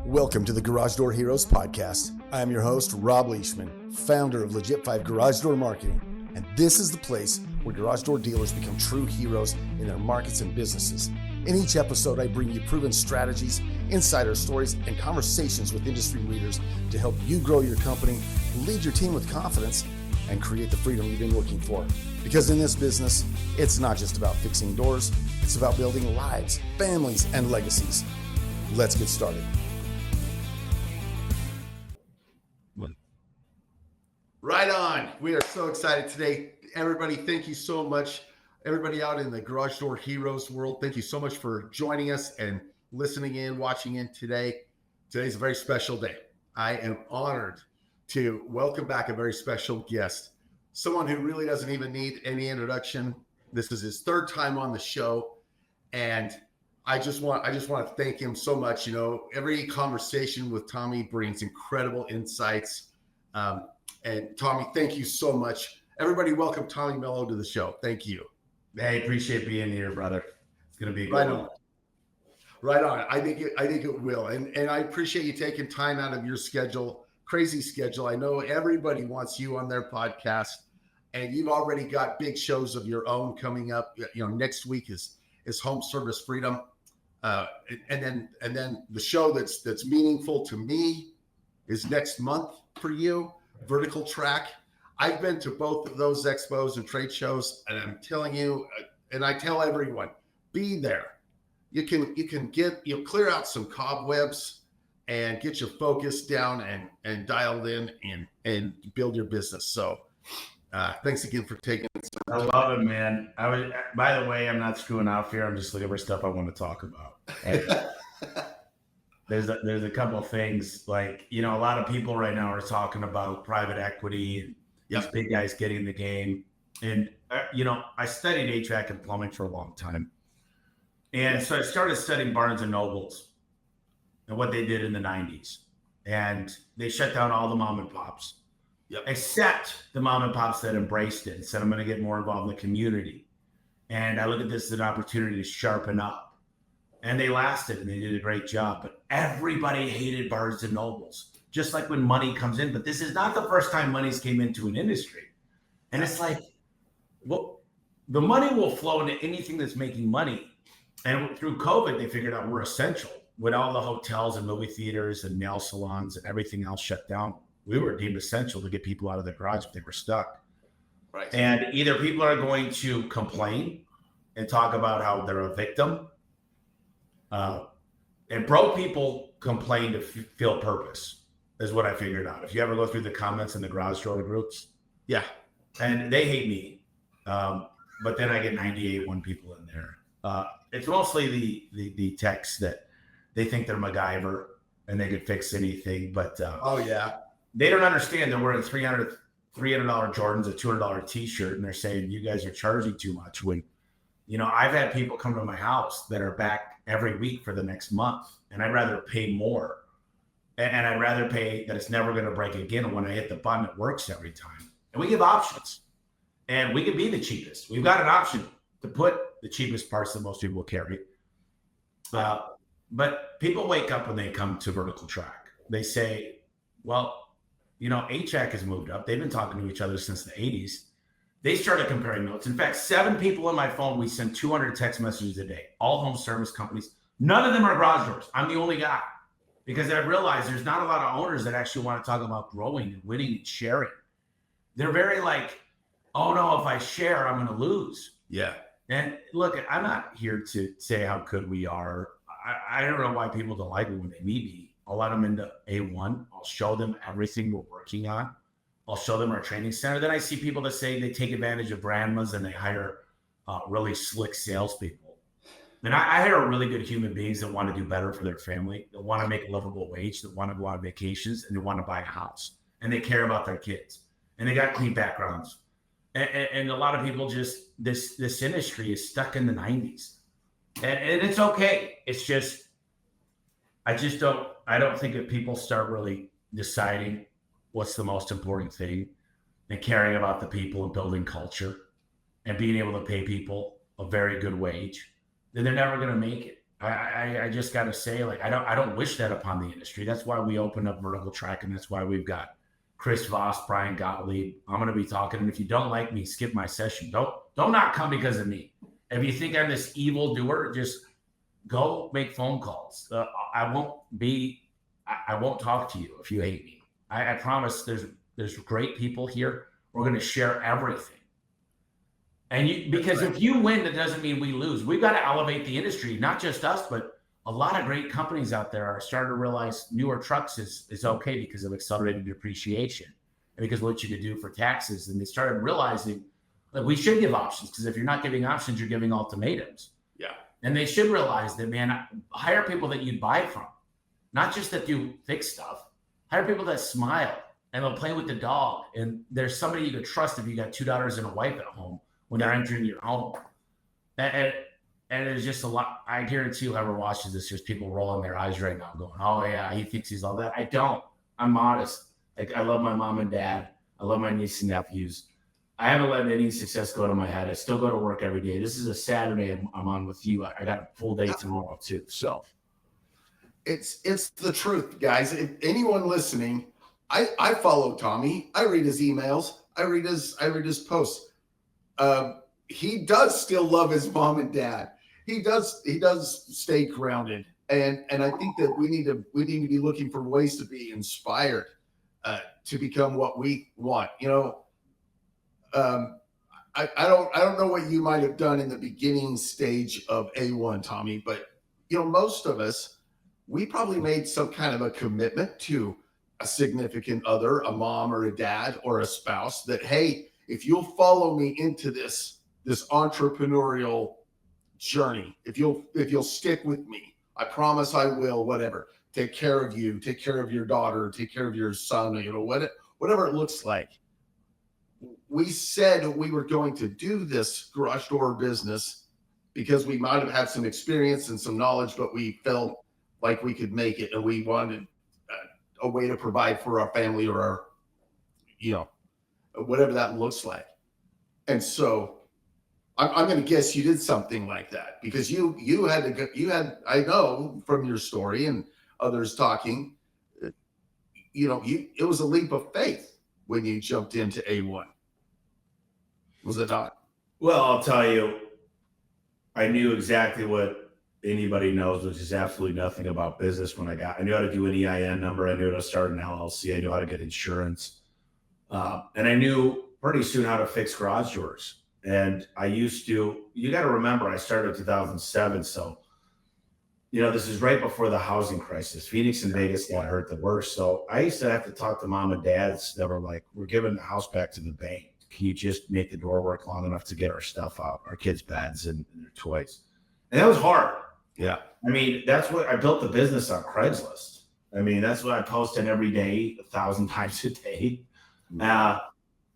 Welcome to the Garage Door Heroes podcast. I am your host, Robb Leishman, founder of Legit 5 Garage Door Marketing, and this is the place where garage door dealers become true heroes in their markets and businesses. In each episode, I bring you proven strategies, insider stories, and conversations with industry leaders to help you grow your company, lead your team with confidence, and create the freedom you've been looking for. Because in this business, it's not just about fixing doors, it's about building lives, families, and legacies. Let's get started. Right on. We are so excited today. Everybody, thank you so much. Everybody out in the Garage Door Heroes world, thank you so much for joining us and listening in, watching in today. Today's a very special day. I am honored to welcome back a very special guest, someone who really doesn't even need any introduction. This is his third time on the show, and I just want to thank him so much. You know, every conversation with Tommy brings incredible insights. And Tommy, thank you so much. Everybody, welcome Tommy Mello to the show. Thank you. Hey, appreciate being here, brother. It's gonna be a right good on. one. Right on. I think it will. And I appreciate you taking time out of your schedule, crazy schedule. I know everybody wants you on their podcast, and you've already got big shows of your own coming up. You know, next week is Home Service Freedom, and then the show that's meaningful to me is next month for you. Vertical Track. I've been to both of those expos and trade shows, and I'm telling you, and I tell everyone, be there. You can clear out some cobwebs and get your focus down and dialed in and build your business. So thanks again for taking it. I love it, man. By the way, I'm not screwing off here. I'm just looking for stuff I want to talk about. There's a couple of things, like, you know, a lot of people right now are talking about private equity, these big guys getting in the game. And, you know, I studied HVAC and plumbing for a long time. And so I started studying Barnes and Nobles and what they did in the 90s. And they shut down all the mom and pops, except the mom and pops that embraced it and said, I'm going to get more involved in the community. And I look at this as an opportunity to sharpen up. And they lasted and they did a great job. But everybody hated Barnes and Nobles, just like when money comes in. But this is not the first time money's came into an industry. And it's like, well, the money will flow into anything that's making money. And through COVID, they figured out we're essential. When all the hotels and movie theaters and nail salons and everything else shut down, we were deemed essential to get people out of their garage if they were stuck. Right. And either people are going to complain and talk about how they're a victim. And broke people complain to feel purpose, is what I figured out. If you ever go through the comments in the garage door groups, and they hate me, but then I get 98 people in there. It's mostly the techs that they think they're MacGyver and they could fix anything, but they don't understand they're wearing $300 Jordans, a $200 t-shirt, and they're saying you guys are charging too much. When, you know, I've had people come to my house that are back every week for the next month, and I'd rather pay more, and I'd rather pay that it's never going to break again. And when I hit the button, it works every time. And we give options, and we could be the cheapest. We've got an option to put the cheapest parts that most people will carry. But people wake up when they come to Vertical Track. They say, well, you know, HVAC has moved up. They've been talking to each other since the 80s. They started comparing notes. In fact, 7 people in my phone, we send 200 text messages a day, all home service companies. None of them are garage doors. I'm the only guy, because I realized there's not a lot of owners that actually want to talk about growing and winning and sharing. They're very like, oh no, if I share, I'm going to lose. Yeah. And look, I'm not here to say how good we are. I don't know why people don't like me when they meet me. I'll let them into A1. I'll show them everything we're working on. I'll show them our training center. Then I see people that say they take advantage of grandmas and they hire really slick salespeople. And I hire really good human beings that want to do better for their family, that want to make a livable wage, that want to go on vacations, and they want to buy a house, and they care about their kids, and they got clean backgrounds. And a lot of people just, this industry is stuck in the 90s, and it's okay. It's just, I don't think that people start really deciding what's the most important thing and caring about the people and building culture and being able to pay people a very good wage, then they're never going to make it. I just got to say, like, I don't wish that upon the industry. That's why we opened up Vertical Track, and that's why we've got Chris Voss, Brian Gottlieb. I'm going to be talking, and if you don't like me, skip my session. Don't not come because of me. If you think I'm this evil doer, just go make phone calls. I won't talk to you if you hate me. I promise. There's great people here. We're going to share everything. And because if you win, that doesn't mean we lose. We've got to elevate the industry, not just us, but a lot of great companies out there are starting to realize newer trucks is okay because of accelerated depreciation and because of what you can do for taxes. And they started realizing that we should give options, because if you're not giving options, you're giving ultimatums. Yeah. And they should realize that, man, hire people that you buy from, not just that do fix stuff. Hire people that smile and they'll play with the dog. And there's somebody you can trust if you got 2 daughters and a wife at home when they're entering your home. And there's just a lot. I guarantee whoever watches this, there's people rolling their eyes right now going, oh yeah, he thinks he's all that. I don't. I'm modest. Like, I love my mom and dad. I love my niece and nephews. I haven't let any success go to my head. I still go to work every day. This is a Saturday I'm on with you. I got a full day tomorrow too. So it's the truth, guys. If anyone listening, I follow Tommy. I read his emails. I read his posts. He does still love his mom and dad. He does stay grounded, and I think that we need to be looking for ways to be inspired to become what we want. I don't know what you might have done in the beginning stage of A1, Tommy, but most of us, we probably made some kind of a commitment to a significant other, a mom or a dad or a spouse, that, hey, if you'll follow me into this entrepreneurial journey, if you'll stick with me, I promise I will, whatever, take care of you, take care of your daughter, take care of your son, whatever it looks like. We said we were going to do this garage door business because we might have had some experience and some knowledge, but we felt like we could make it, and we wanted a way to provide for our family or our, whatever that looks like. And so I'm going to guess you did something like that, because you had, I know from your story and others talking, it was a leap of faith when you jumped into A1. Was it not? Well, I'll tell you, I knew exactly what anybody knows, which is absolutely nothing about business. I knew how to do an EIN number. I knew how to start an LLC. I knew how to get insurance. And I knew pretty soon how to fix garage doors. And you got to remember, I started in 2007. So, this is right before the housing crisis. Phoenix and Vegas got hurt the worst. So I used to have to talk to mom and dads that were like, we're giving the house back to the bank. Can you just make the door work long enough to get our stuff out, our kids' beds and their toys? And that was hard. Yeah. I mean, that's what I built the business on Craigslist. I mean, that's what I post in every day, 1,000 times a day.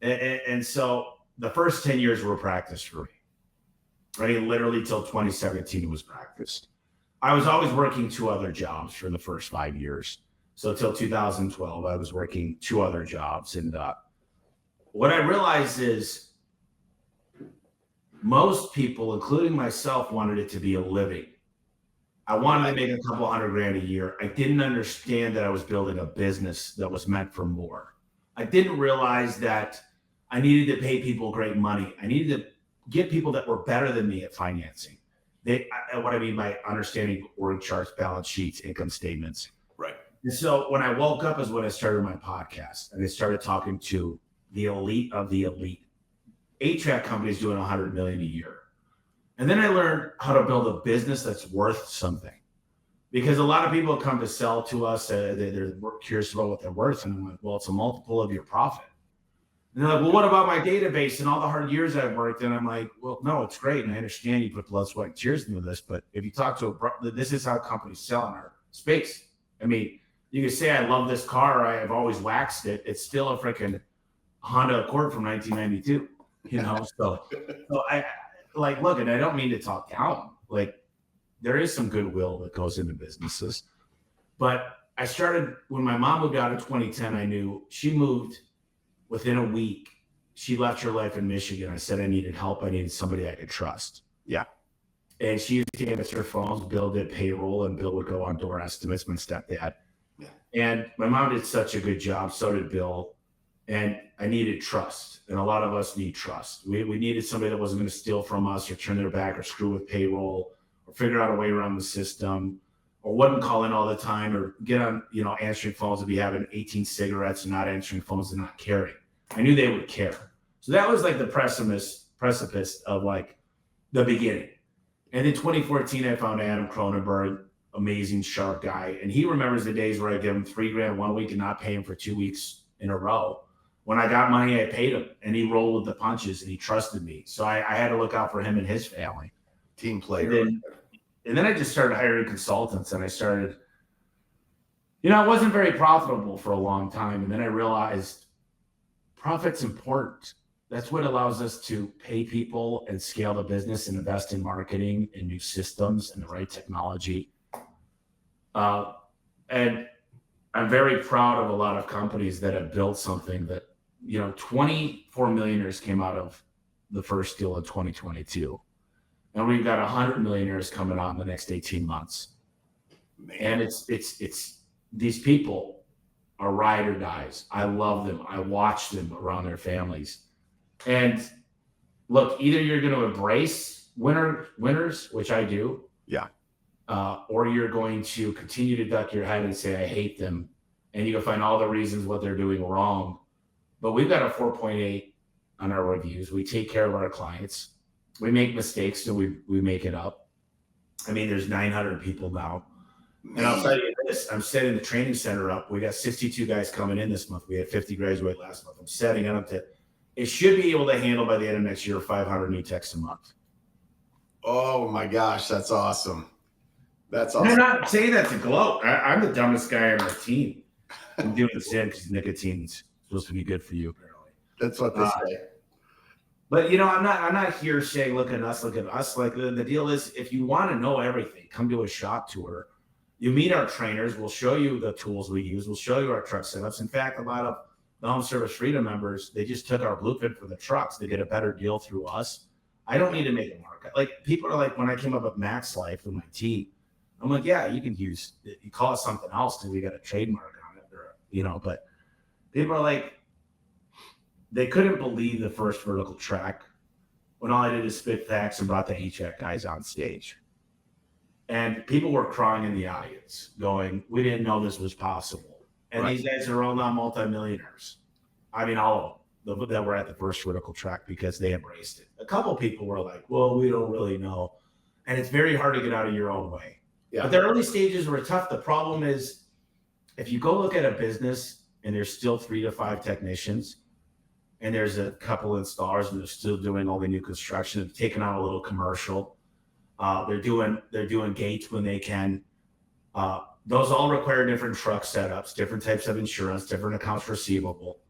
And so the first 10 years were practice for me. Right? Literally till 2017 was practice. I was always working 2 other jobs for the first 5 years. So till 2012, I was working 2 other jobs. And what I realized is most people, including myself, wanted it to be a living. I wanted to make a couple $100,000 a year. I didn't understand that I was building a business that was meant for more. I didn't realize that I needed to pay people great money. I needed to get people that were better than me at financing. What I mean by understanding org charts, balance sheets, income statements. Right. And so when I woke up is when I started my podcast, and I started talking to the elite of the elite. HVAC companies doing $100 million a year. And then I learned how to build a business that's worth something. Because a lot of people come to sell to us, they're curious about what they're worth. And I'm like, well, it's a multiple of your profit. And they're like, well, what about my database and all the hard years I've worked? And I'm like, well, no, it's great. And I understand you put blood, sweat, and tears into this. But if you talk to this is how companies sell in our space. I mean, you can say, I love this car. I've always waxed it. It's still a freaking Honda Accord from 1992, So I look, and I don't mean to talk down. Like, there is some goodwill that goes into businesses. But I started, when my mom moved out in 2010, I knew she moved within a week. She left her life in Michigan. I said I needed help. I needed somebody I could trust. Yeah. And she used to answer phones, Bill did payroll, and Bill would go on door estimates, my stepdad. Yeah. And my mom did such a good job, so did Bill. And I needed trust. And a lot of us need trust. We needed somebody that wasn't going to steal from us or turn their back or screw with payroll or figure out a way around the system or wouldn't call in all the time or get on, answering phones and be having 18 cigarettes and not answering phones and not caring. I knew they would care. So that was like the precipice of like the beginning. And in 2014, I found Adam Cronenberg, amazing, sharp guy. And he remembers the days where I give him $3,000 one week and not pay him for 2 weeks in a row. When I got money, I paid him, and he rolled with the punches, and he trusted me. So I had to look out for him and his family. Team player. And then I just started hiring consultants, and I started, I wasn't very profitable for a long time. And then I realized profit's important. That's what allows us to pay people and scale the business and invest in marketing and new systems and the right technology. And I'm very proud of a lot of companies that have built something that, 24 millionaires came out of the first deal in 2022. And we've got 100 millionaires coming out in the next 18 months. Man. And it's these people are ride or dies. I love them. I watch them around their families. And look, either you're going to embrace winners, which I do. Yeah. Or you're going to continue to duck your head and say, I hate them. And you can find all the reasons what they're doing wrong. But we've got a 4.8 on our reviews. We take care of our clients. We make mistakes, so we make it up. I mean, there's 900 people now. And I'll tell you this, I'm setting the training center up. We got 62 guys coming in this month. We had 50 graduate last month. I'm setting it up to, it should be able to handle by the end of next year 500 new texts a month. Oh my gosh, that's awesome. That's awesome. I'm not saying that to gloat. I'm the dumbest guy on my team. I'm doing this because nicotine's supposed to be good for you, apparently. That's what they say. But I'm not here saying, look at us. Like the deal is, if you want to know everything, come to a shop tour. You meet our trainers. We'll show you the tools we use. We'll show you our truck setups. In fact, a lot of the Home Service Freedom members, they just took our blueprint for the trucks. They get a better deal through us. I don't need to make a market. Like people are like, when I came up with Max Life with my T, I'm like, yeah, you can use it. You call it something else because we got a trademark on it, or, but people are like, they couldn't believe the first vertical track when all I did is spit facts and brought the HVAC guys on stage. And people were crying in the audience going, we didn't know this was possible. And These guys are all now multimillionaires. I mean, all of them that were at the first vertical track because they embraced it. A couple of people were like, well, we don't really know. And it's very hard to get out of your own way. Yeah. But the early stages were tough. The problem is if you go look at a business and there's still 3 to 5 technicians, and there's a couple installers and they're still doing all the new construction. They've taken on a little commercial. They're doing gates when they can. Those all require different truck setups, different types of insurance, different accounts receivable.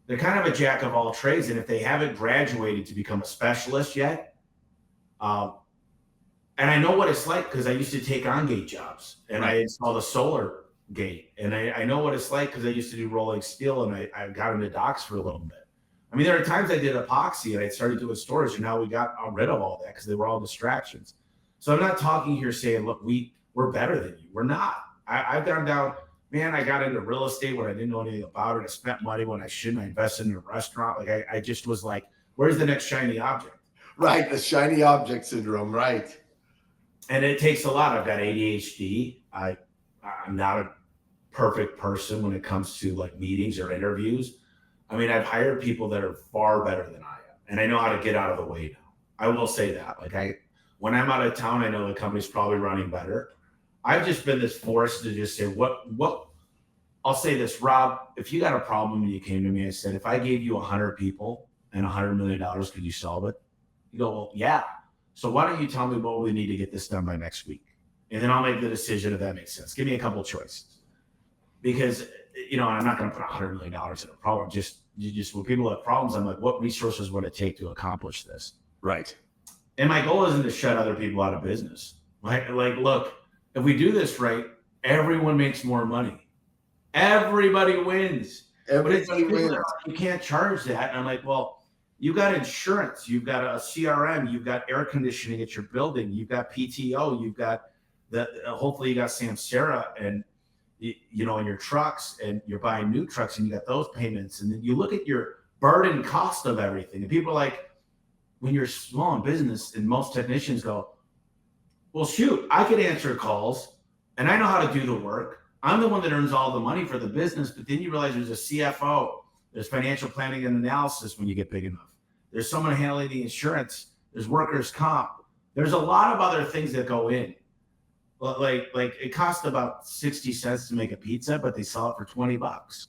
They're kind of a jack of all trades. And if they haven't graduated to become a specialist yet, and I know what it's like because I used to take on gate jobs and I installed a solar gate. And I know what it's like because I used to do rolling steel and I got into docks for a little bit. I mean, there are times I did epoxy and I started doing storage, and now we got rid of all that because they were all distractions. So I'm not talking here saying, look, we're better than you. We're not. I've gone down, man, I got into real estate when I didn't know anything about it. I spent money when I shouldn't. I invested in a restaurant. Like I just was like, where's the next shiny object? Right, the shiny object syndrome, right. And it takes a lot. I've got ADHD. I'm not a perfect person when it comes to like meetings or interviews. I mean, I've hired people that are far better than I am, and I know how to get out of the way now. I will say that. Like when I'm out of town, I know the company's probably running better. I've just been this force to just say, what, I'll say this, Rob, if you got a problem and you came to me and said, if I gave you 100 people and $100 million, could you solve it? You go, well, yeah. So why don't you tell me what we need to get this done by next week? And then I'll make the decision if that makes sense. Give me a couple choices. Because, I'm not going to put $100 million in a problem. Just when people have problems, I'm like, what resources would it take to accomplish this? Right. And my goal isn't to shut other people out of business. Like, look, if we do this right, everyone makes more money. Everybody wins. Everybody wins. You can't charge that. And I'm like, well, You've got insurance, you've got a CRM, you've got air conditioning at your building, you've got PTO, you've got hopefully you got Samsara and in your trucks, and you're buying new trucks and you got those payments. And then you look at your burden cost of everything. And people are like, when you're small in business, and most technicians go, well, shoot, I could answer calls and I know how to do the work. I'm the one that earns all the money for the business. But then you realize there's a CFO, there's financial planning and analysis when you get big enough. There's someone handling the insurance, there's workers' comp. There's a lot of other things that go in. Like it costs about 60 cents to make a pizza, but they sell it for $20.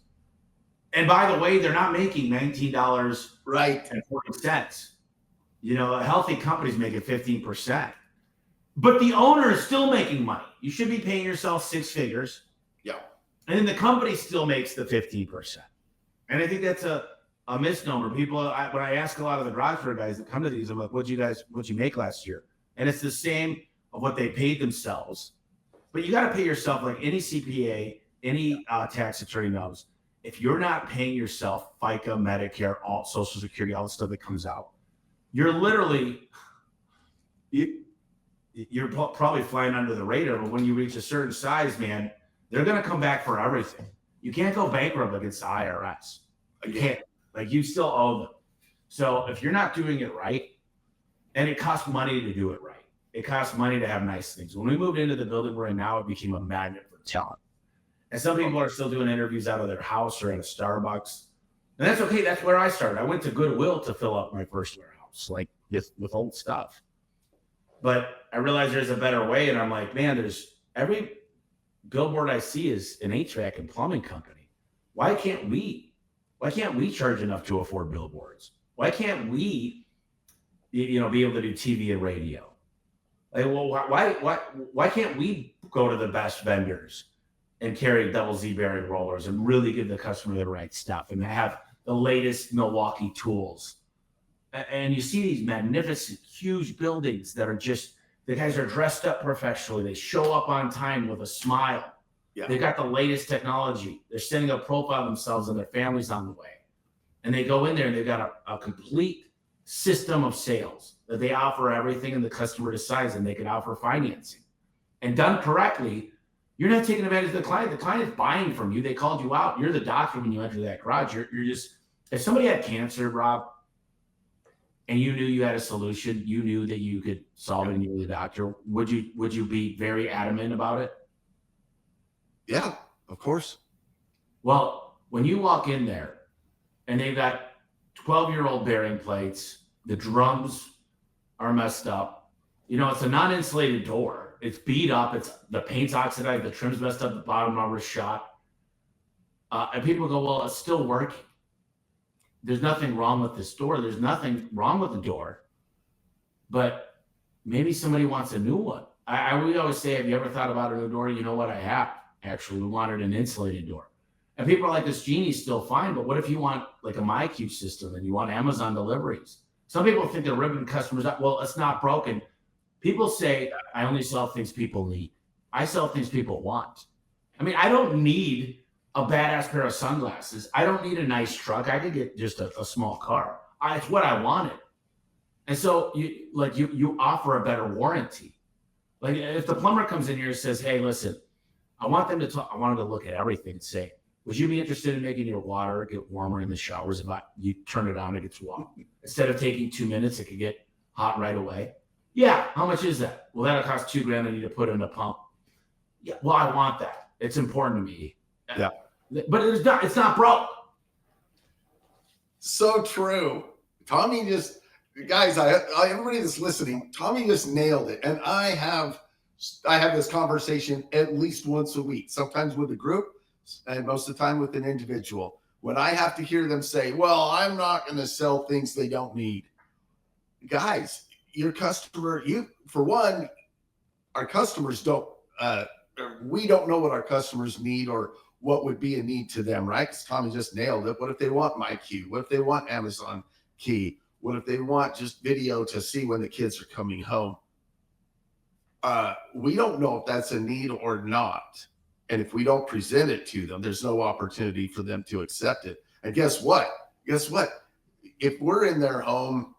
And by the way, they're not making $19 right and 40 cents. A healthy company's making 15%. But the owner is still making money. You should be paying yourself 6 figures. Yeah. And then the company still makes the 15%. And I think that's a misnomer. People, when I ask a lot of the garage door guys that come to these, I'm like, what'd you make last year? And it's the same of what they paid themselves. But you got to pay yourself, like any CPA, any tax attorney knows. If you're not paying yourself FICA, Medicare, all Social Security, all the stuff that comes out, you're literally, you're probably flying under the radar. But when you reach a certain size, man, they're going to come back for everything. You can't go bankrupt against the IRS. You can't. Like, you still owe them. So if you're not doing it right, and it costs money to do it right. It costs money to have nice things. When we moved into the building we're in now, it became a magnet for talent. And some people are still doing interviews out of their house or at a Starbucks. And that's okay. That's where I started. I went to Goodwill to fill up my first warehouse, like with old stuff. But I realized there's a better way. And I'm like, man, there's every billboard I see is an HVAC and plumbing company. Why can't we charge enough to afford billboards? Why can't we, be able to do TV and radio? Like, well, why can't we go to the best vendors and carry double Z bearing rollers and really give the customer the right stuff and have the latest Milwaukee tools? And you see these magnificent, huge buildings that are just, the guys are dressed up professionally. They show up on time with a smile. Yeah. They got the latest technology. They're sending a profile of themselves and their families on the way. And they go in there and they've got a complete system of sales that they offer everything, and the customer decides, and they can offer financing. And done correctly, you're not taking advantage of the client. The client is buying from you. They called you out. You're the doctor when you enter that garage. You're just, if somebody had cancer, Rob, and you knew you had a solution, you knew that you could solve it and you were the doctor, would you be very adamant about it? Yeah, of course. Well, when you walk in there and they've got 12-year-old bearing plates, the drums are messed up. It's a non-insulated door. It's beat up. The paint's oxidized. The trim's messed up. The bottom rubber's shot. And people go, well, it's still working. There's nothing wrong with this door. There's nothing wrong with the door. But maybe somebody wants a new one. We always say, have you ever thought about a new door? You know what? I have. Actually, we wanted an insulated door. And people are like, this Genie's still fine, but what if you want like a MyQ system and you want Amazon deliveries? Some people think they're ripping customers up. Well, it's not broken. People say, I only sell things people need. I sell things people want. I mean, I don't need a badass pair of sunglasses. I don't need a nice truck. I could get just a small car. It's what I wanted. And so you offer a better warranty. Like if the plumber comes in here and says, hey, listen, I want them to look at everything and say, would you be interested in making your water get warmer in the showers? If you turn it on, it gets warm. Instead of taking 2 minutes, it could get hot right away. Yeah. How much is that? Well, that'll cost $2,000. I need to put in a pump. Yeah. Well, I want that. It's important to me. Yeah. But it's not broke. So true. Tommy just, guys, everybody that's listening, Tommy just nailed it. And I have this conversation at least once a week, sometimes with a group, and most of the time with an individual, when I have to hear them say, well, I'm not going to sell things they don't need. Guys, your customer, for one, our customers don't, we don't know what our customers need or what would be a need to them, right? Because Tommy just nailed it. What if they want MyQ? What if they want Amazon Key? What if they want just video to see when the kids are coming home? We don't know if that's a need or not. And if we don't present it to them, there's no opportunity for them to accept it. And guess what? if we're in their home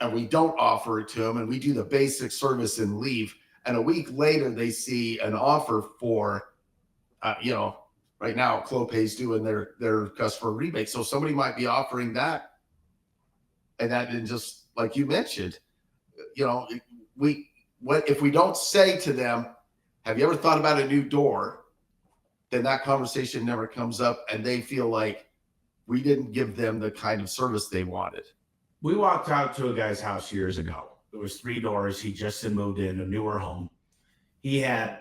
and we don't offer it to them and we do the basic service and leave, and a week later they see an offer for, right now Clopay's doing their customer rebate. So somebody might be offering that. And that, and just like you mentioned, if we don't say to them, have you ever thought about a new door? Then that conversation never comes up and they feel like we didn't give them the kind of service they wanted. We walked out to a guy's house years ago. There was 3 doors. He just had moved in a newer home. He had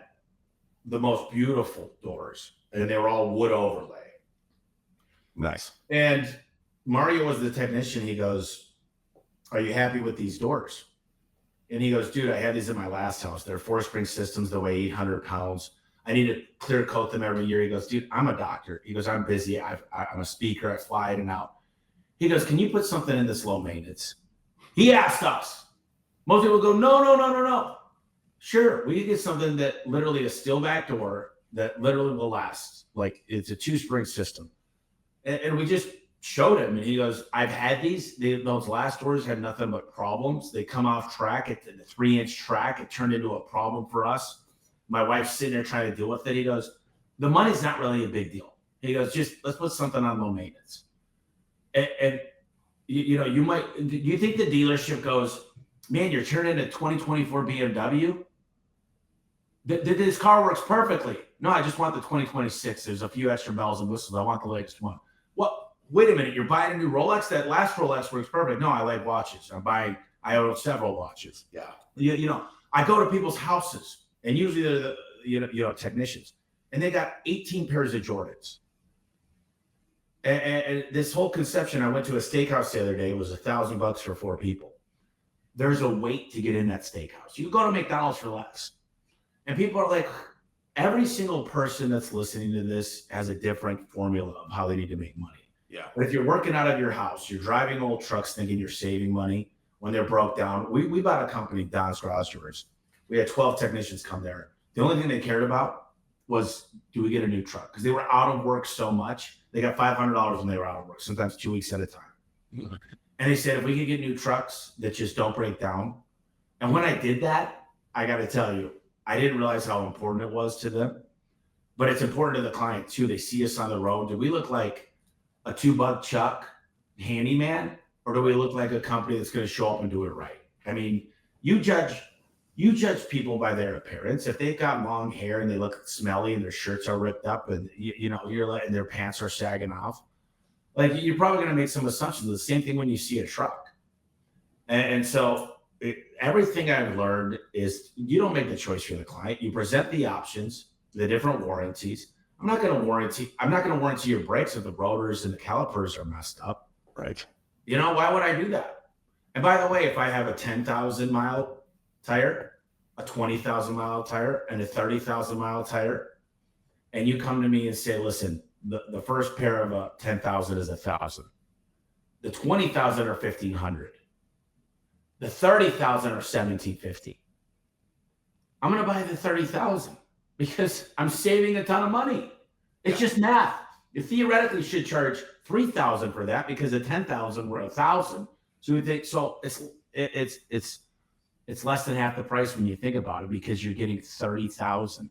the most beautiful doors and they were all wood overlay. Nice. And Mario was the technician. He goes, are you happy with these doors? And he goes, dude, I had these in my last house. They're 4-spring systems that weigh 800 pounds. I need to clear coat them every year. He goes, dude, I'm a doctor. He goes, I'm busy. I'm a speaker. I fly in and out. He goes, can you put something in this low maintenance? He asked us. Most people go, no. Sure, we can get something that literally a steel back door that literally will last. Like it's a 2-spring system. And we just showed him, and he goes, I've had these. Those last doors had nothing but problems. They come off track at the 3-inch track. It turned into a problem for us. My wife's sitting there trying to deal with it. He goes, the money's not really a big deal. He goes, just let's put something on low maintenance. And you might, do you think the dealership goes, man, you're turning a 2024 BMW? This car works perfectly. No, I just want the 2026. There's a few extra bells and whistles. I want the latest one. What? Wait a minute, you're buying a new Rolex? That last Rolex works perfect. No, I like watches. I own several watches. Yeah. I go to people's houses, and usually they're the technicians, and they got 18 pairs of Jordans. And this whole conception, I went to a steakhouse the other day. It was $1,000 for 4 people. There's a wait to get in that steakhouse. You go to McDonald's for less. And people are like, every single person that's listening to this has a different formula of how they need to make money. Yeah. But if you're working out of your house, you're driving old trucks thinking you're saving money when they're broke down. We bought a company, Don's Garage Doors. We had 12 technicians come there. The only thing they cared about was, do we get a new truck? Because they were out of work so much. They got $500 when they were out of work, sometimes 2 weeks at a time. And they said, if we could get new trucks that just don't break down. And when I did that, I got to tell you, I didn't realize how important it was to them. But it's important to the client too. They see us on the road. Do we look like a 2-buck chuck handyman, or do we look like a company that's going to show up and do it right? I mean, you judge people by their appearance. If they've got long hair and they look smelly and their shirts are ripped up and you're letting their pants are sagging off, like you're probably going to make some assumptions. The same thing when you see a truck. And so everything I've learned is you don't make the choice for the client. You present the options, the different warranties. I'm not going to warranty your brakes if the rotors and the calipers are messed up. Right. Why would I do that? And by the way, if I have a 10,000 mile tire, a 20,000 mile tire, and a 30,000 mile tire, and you come to me and say, listen, the first pair of a 10,000 is 1,000. The 20,000 are 1,500. The 30,000 are 1,750. I'm going to buy the 30,000 because I'm saving a ton of money. It's just math. You theoretically should charge 3,000 for that because the 10,000 were 1,000. So we think it's less than half the price when you think about it because you're getting 30,000.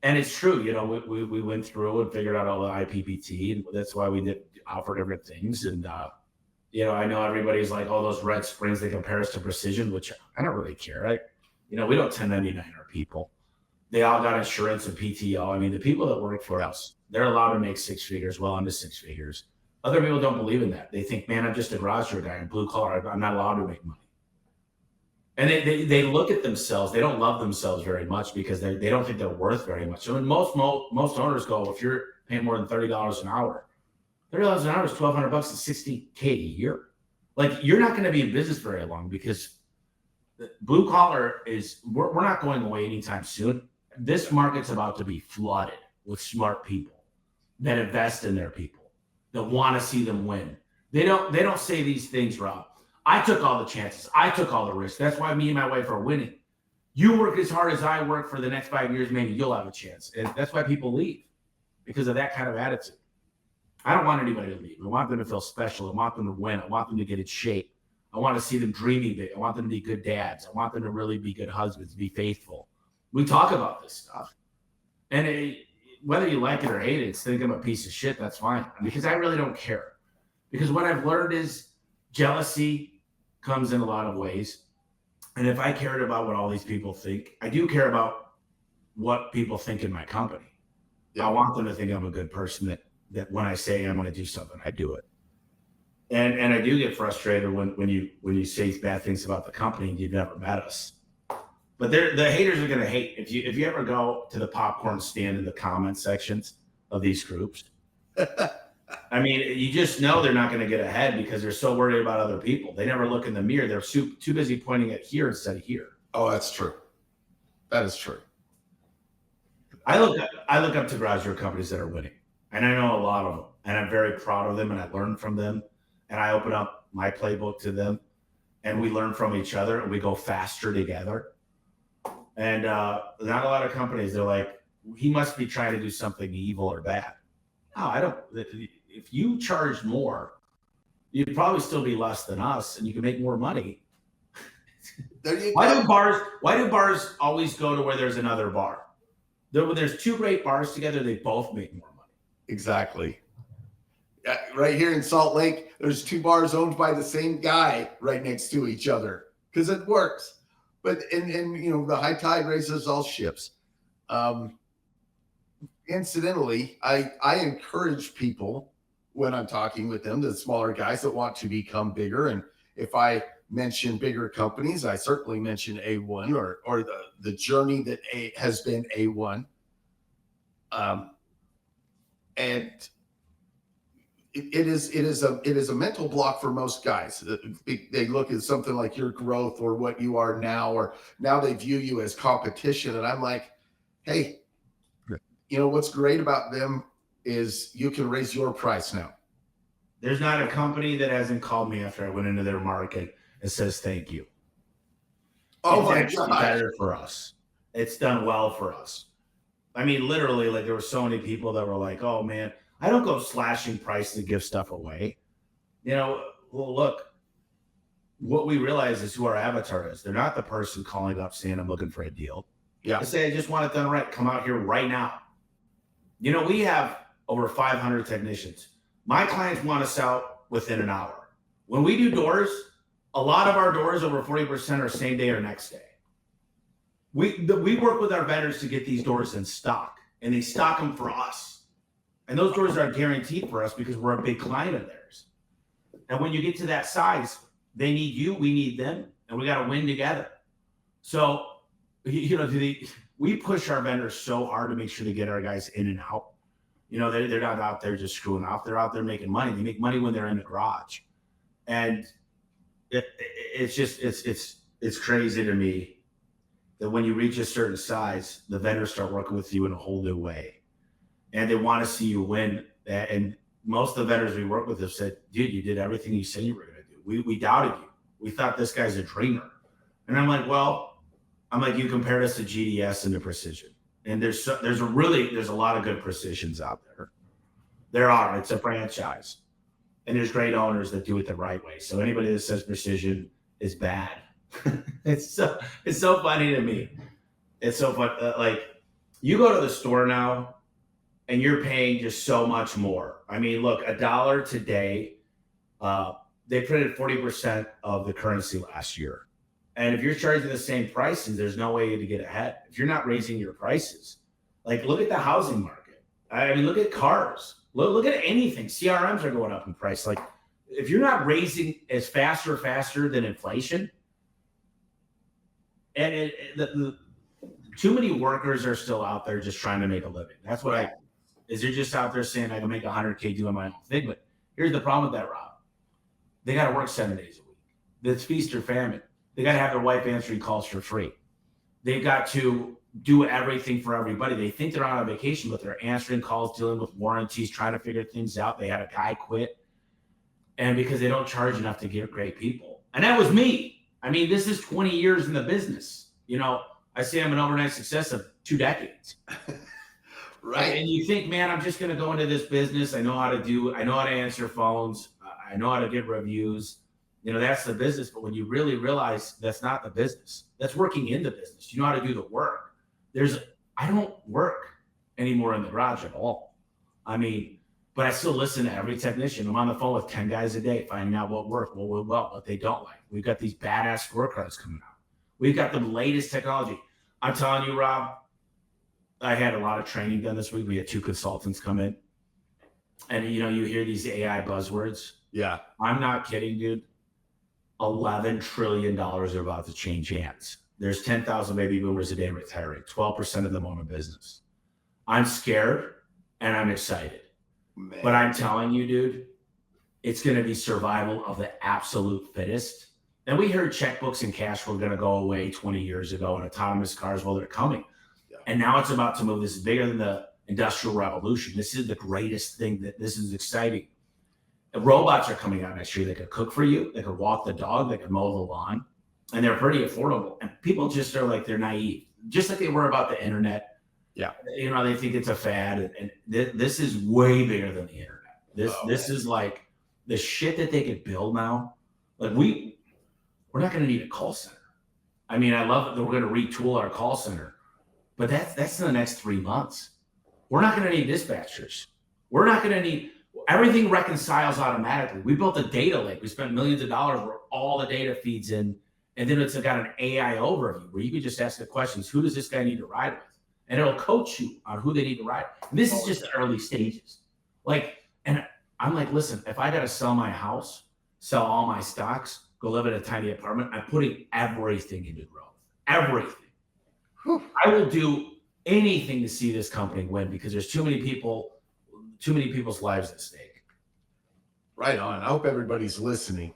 And it's true, we went through and figured out all the IPPT, and that's why we did offer different things. And I know everybody's like, oh, those red springs, they compare us to Precision, which I don't really care. We don't 1099 our people. They all got insurance and PTO. I mean, the people that work for us, they're allowed to make 6 figures, well into 6 figures. Other people don't believe in that. They think, man, I'm just a garage door guy. I'm blue collar. I'm not allowed to make money. And they look at themselves. They don't love themselves very much because they don't think they're worth very much. So when most owners go, if you're paying more than $30 an hour, $30 an hour is $1,200 and $60K a year. Like, you're not going to be in business very long because blue collar we're not going away anytime soon. This market's about to be flooded with smart people that invest in their people, that want to see them win. They don't say these things, Rob. I took all the chances. I took all the risks. That's why me and my wife are winning. You work as hard as I work for the next 5 years, maybe you'll have a chance. And that's why people leave, because of that kind of attitude. I don't want anybody to leave. I want them to feel special. I want them to win. I want them to get in shape. I want to see them dreaming big. I want them to be good dads. I want them to really be good husbands, be faithful. We talk about this stuff. And whether you like it or hate it, it's think I'm a piece of shit, that's fine. Because I really don't care. Because what I've learned is jealousy comes in a lot of ways. And if I cared about what all these people think, I do care about what people think in my company. Yeah. I want them to think I'm a good person, that when I say I'm going to do something, I do it. And I do get frustrated when you say bad things about the company and you've never met us. But the haters are going to hate. If you ever go to the popcorn stand in the comment sections of these groups, I mean, you just know they're not going to get ahead because they're so worried about other people. They never look in the mirror. They're too busy pointing at here instead of here. Oh, that's true. That is true. I look up to garage door companies that are winning, and I know a lot of them, and I'm very proud of them, and I learn from them, and I open up my playbook to them, and we learn from each other, and we go faster together. And not a lot of companies, they're like, he must be trying to do something evil or bad. No, I don't. If you charged more, you'd probably still be less than us, and you can make more money. Why do bars always go to where there's another bar? When there's two great bars together, they both make more money. Exactly. Right here in Salt Lake, there's two bars owned by the same guy right next to each other because it works. But and you know, the high tide raises all ships. Incidentally, I encourage people when I'm talking with them, the smaller guys that want to become bigger. And if I mention bigger companies, I certainly mention A1 or the journey that has been A1. And it is a mental block for most guys. They look at something like your growth or what you are now, or now they view you as competition. And I'm like, hey, you know, what's great about them is you can raise your price now. There's not a company that hasn't called me after I went into their market and says thank you. Oh, it's my actually God. Better for us. It's done well for us. I mean, literally, like there were so many people that were like, oh man, I don't go slashing price to give stuff away. You know, well, look, what we realize is who our avatar is. They're not the person calling up saying I'm looking for a deal. Yeah. They say, I just want it done right. Come out here right now. You know, we have over 500 technicians. My clients want us out within an hour. When we do doors, a lot of our doors, over 40%, are same day or next day. We work with our vendors to get these doors in stock, and they stock them for us. And those doors are guaranteed for us because we're a big client of theirs. And when you get to that size, they need you, we need them, and we got to win together. So, you know, we push our vendors so hard to make sure they get our guys in and out. You know, they're not out there just screwing off. They're out there making money. They make money when they're in the garage. And it's crazy to me that when you reach a certain size, the vendors start working with you in a whole new way. And they want to see you win. And most of the vendors we work with have said, dude, you did everything you said you were going to do. We doubted you. We thought this guy's a dreamer. And I'm like, you compared us to GDS and to Precision. And there's a lot of good Precisions out there. There are. It's a franchise. And there's great owners that do it the right way. So anybody that says Precision is bad. It's so funny to me. It's so fun. Like, you go to the store now and you're paying just so much more. I mean, look, $1 today, they printed 40% of the currency last year. And if you're charging the same prices, there's no way to get ahead. If you're not raising your prices, like look at the housing market. I mean, look at cars. Look at anything. CRMs are going up in price. Like, if you're not raising as faster than inflation, and too many workers are still out there just trying to make a living. That's what they're just out there saying I can make $100K doing my own thing. But here's the problem with that, Rob. They got to work 7 days a week. That's feast or famine. They got to have their wife answering calls for free. They've got to do everything for everybody. They think they're on a vacation, but they're answering calls, dealing with warranties, trying to figure things out. They had a guy quit. And because they don't charge enough to get great people. And that was me. I mean, this is 20 years in the business. You know, I say I'm an overnight success of 2 decades. Right. And you think, man, I'm just going to go into this business. I know how to answer phones. I know how to get reviews. That's the business. But when you really realize that's not the business, that's working in the business. You know how to do the work. I don't work anymore in the garage at all. I mean, but I still listen to every technician. I'm on the phone with 10 guys a day, finding out what works, what they don't like. We've got these badass scorecards coming out. We've got the latest technology. I'm telling you, Rob, I had a lot of training done this week. We had 2 consultants come in. And, you hear these AI buzzwords. Yeah. I'm not kidding, dude. $11 trillion are about to change hands. There's 10,000 baby boomers a day retiring. 12% of them own a business. I'm scared and I'm excited. Man. But I'm telling you, dude, it's going to be survival of the absolute fittest. And we heard checkbooks and cash were going to go away 20 years ago, and autonomous cars, well, they're coming. Yeah. And now it's about to move. This is bigger than the Industrial Revolution. This is the greatest thing. This is exciting. And robots are coming out next year. They could cook for you. They could walk the dog. They could mow the lawn. And they're pretty affordable. And people just are like, they're naive, just like they were about the internet. Yeah. They think it's a fad. And this is way bigger than the internet. This is like the shit that they could build now. Like we're not going to need a call center. I mean, I love that we're going to retool our call center, but that's in the next 3 months. We're not going to need dispatchers. We're not going to need, everything reconciles automatically. We built a data lake. We spent millions of dollars where all the data feeds in, and then it's got an AI overview where you can just ask the questions, who does this guy need to ride with? And it'll coach you on who they need to ride. And this is just the early stages. And I'm like, listen, if I got to sell my house, sell all my stocks, go live in a tiny apartment, I'm putting everything into growth. Everything. Whew. I will do anything to see this company win because there's too many people's lives at stake. Right on. I hope everybody's listening.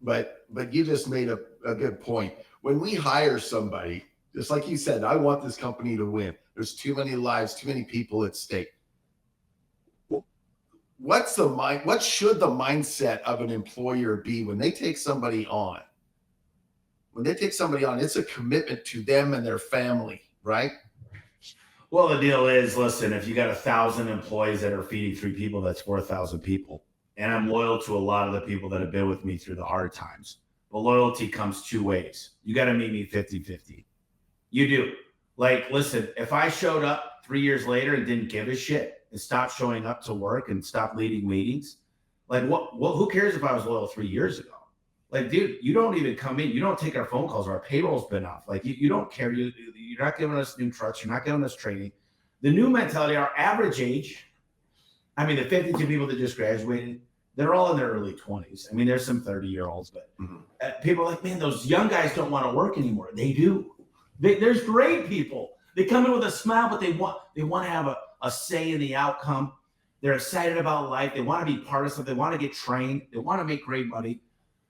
But you just made a good point. When we hire somebody, just like you said, I want this company to win. There's too many lives, too many people at stake. What should the mindset of an employer be when they take somebody on? When they take somebody on, it's a commitment to them and their family, right? Well, the deal is, listen, if you got 1,000 employees that are feeding 3 people, that's 4,000 people. And I'm loyal to a lot of the people that have been with me through the hard times. But loyalty comes 2 ways. You got to meet me 50-50. You do. Like, listen, if I showed up 3 years later and didn't give a shit and stopped showing up to work and stopped leading meetings, like who cares if I was loyal 3 years ago? Like, dude, you don't even come in. You don't take our phone calls. Our payroll's been off. Like, you don't care. You're not giving us new trucks. You're not giving us training. The new mentality, our average age, I mean, the 52 people that just graduated, they're all in their early 20s. I mean, there's some 30-year-olds, but people are like, man, those young guys don't want to work anymore. They do. There's great people. They come in with a smile, but they want to have a say in the outcome. They're excited about life. They want to be part of something. They want to get trained. They want to make great money.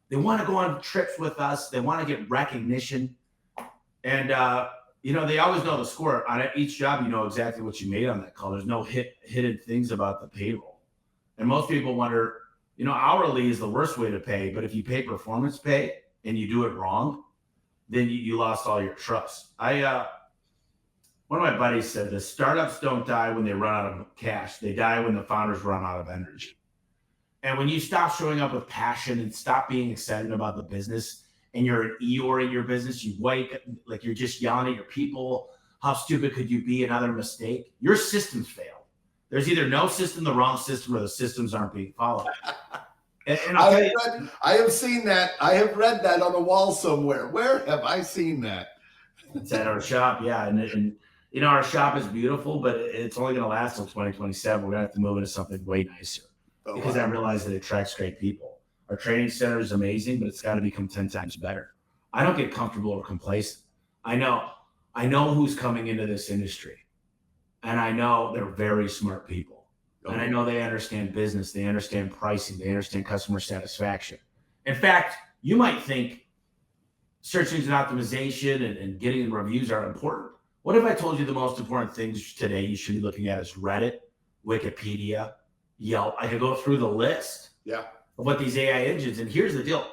They want to go on trips with us. They want to get recognition. And, they always know the score. On each job, you know exactly what you made on that call. There's no hidden things about the payroll. And most people wonder, hourly is the worst way to pay. But if you pay performance pay and you do it wrong, then you lost all your trust. One of my buddies said the startups don't die when they run out of cash. They die when the founders run out of energy. And when you stop showing up with passion and stop being excited about the business and you're an Eeyore in your business, you wake like you're just yelling at your people. How stupid could you be? Another mistake. Your systems fail. There's either no system, the wrong system, or the systems aren't being followed. And I have seen that. I have read that on the wall somewhere. Where have I seen that? It's at our shop, yeah. And our shop is beautiful, but it's only going to last until 2027. We're going to have to move into something way nicer because I realize that it attracts great people. Our training center is amazing, but it's got to become 10 times better. I don't get comfortable or complacent. I know who's coming into this industry, and I know they're very smart people. And I know they understand business, they understand pricing, they understand customer satisfaction. In fact, you might think search engine optimization and getting reviews are important. What if I told you the most important things today you should be looking at is Reddit, Wikipedia, Yelp? I could go through the list of what these AI engines, and here's the deal.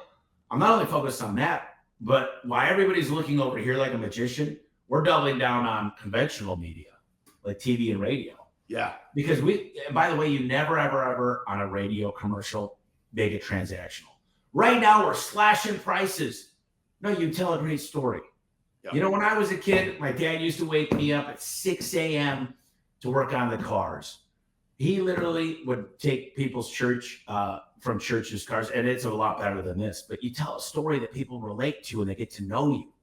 I'm not only focused on that, but while everybody's looking over here like a magician, we're doubling down on conventional media, like TV and radio. Yeah. Because by the way, you never, ever on a radio commercial make it transactional. Right now, we're slashing prices. No, you tell a great story. Yep. You know, when I was a kid, my dad used to wake me up at 6 a.m. to work on the cars. He literally would take people's from church's cars, and it's a lot better than this. But you tell a story that people relate to, and they get to know you.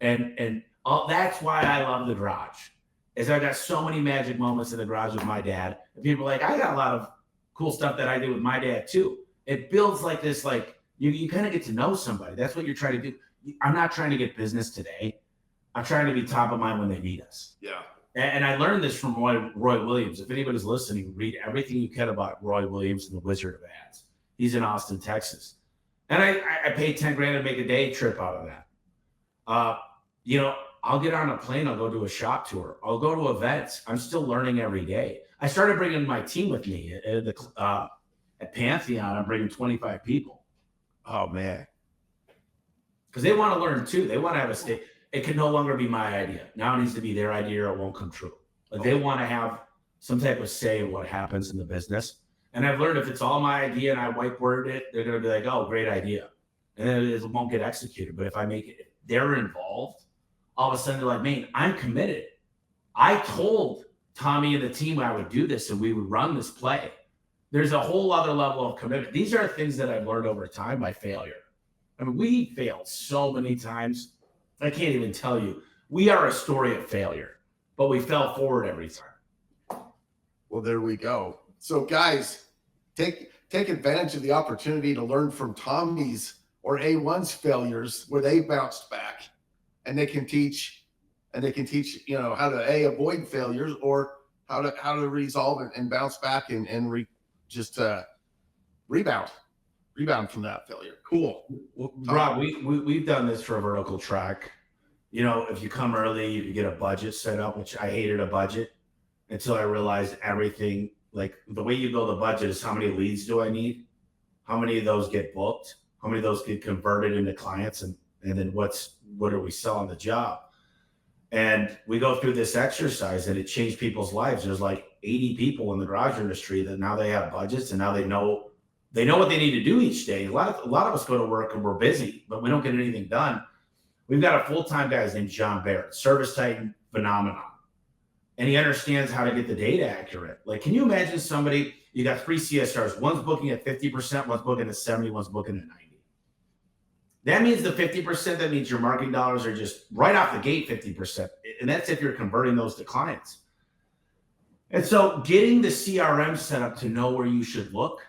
And that's why I love the garage. Is I got so many magic moments in the garage with my dad. And people are like, I got a lot of cool stuff that I did with my dad too. It builds like this, like you kind of get to know somebody. That's what you're trying to do. I'm not trying to get business today. I'm trying to be top of mind when they need us. Yeah. And I learned this from Roy Williams. If anybody's listening, read everything you can about Roy Williams and the Wizard of Ads. He's in Austin, Texas. And I paid 10 grand to make a day trip out of that. You know, I'll get on a plane. I'll go do a shop tour. I'll go to events. I'm still learning every day. I started bringing my team with me at Pantheon. I'm bringing 25 people. Oh, man. Because they want to learn too. They want to have a stake. It can no longer be my idea. Now it needs to be their idea or it won't come true. But they want to have some type of say in what happens in the business. And I've learned if it's all my idea and I whiteboarded it, they're going to be like, oh, great idea. And then it won't get executed. But if I make it, if they're involved, all of a sudden they're like, man, I'm committed. I told Tommy and the team I would do this and we would run this play. There's a whole other level of commitment. These are things that I've learned over time by failure. I mean, we failed so many times. I can't even tell you. We are a story of failure, but we fell forward every time. Well, there we go. So guys, take advantage of the opportunity to learn from Tommy's or A1's failures where they bounced back, and they can teach, you know, how to avoid failures or how to resolve it and bounce back and rebound from that failure. Cool. Well, Rob, we've done this for a vertical track. You know, if you come early, you get a budget set up, which I hated a budget until I realized everything. Like the way you build a budget is how many leads do I need? How many of those get booked? How many of those get converted into clients? And then what are we selling the job? And we go through this exercise and it changed people's lives. There's like 80 people in the garage industry that now they have budgets and now they know what they need to do each day. A lot of us go to work and we're busy, but we don't get anything done. We've got a full-time guy named John Barrett, Service Titan phenomenon. And he understands how to get the data accurate. Like, can you imagine somebody, you got 3 CSRs, one's booking at 50%, one's booking at 70, one's booking at 90. That means the 50%, that means your marketing dollars are just right off the gate 50%. And that's if you're converting those to clients. And so getting the CRM set up to know where you should look,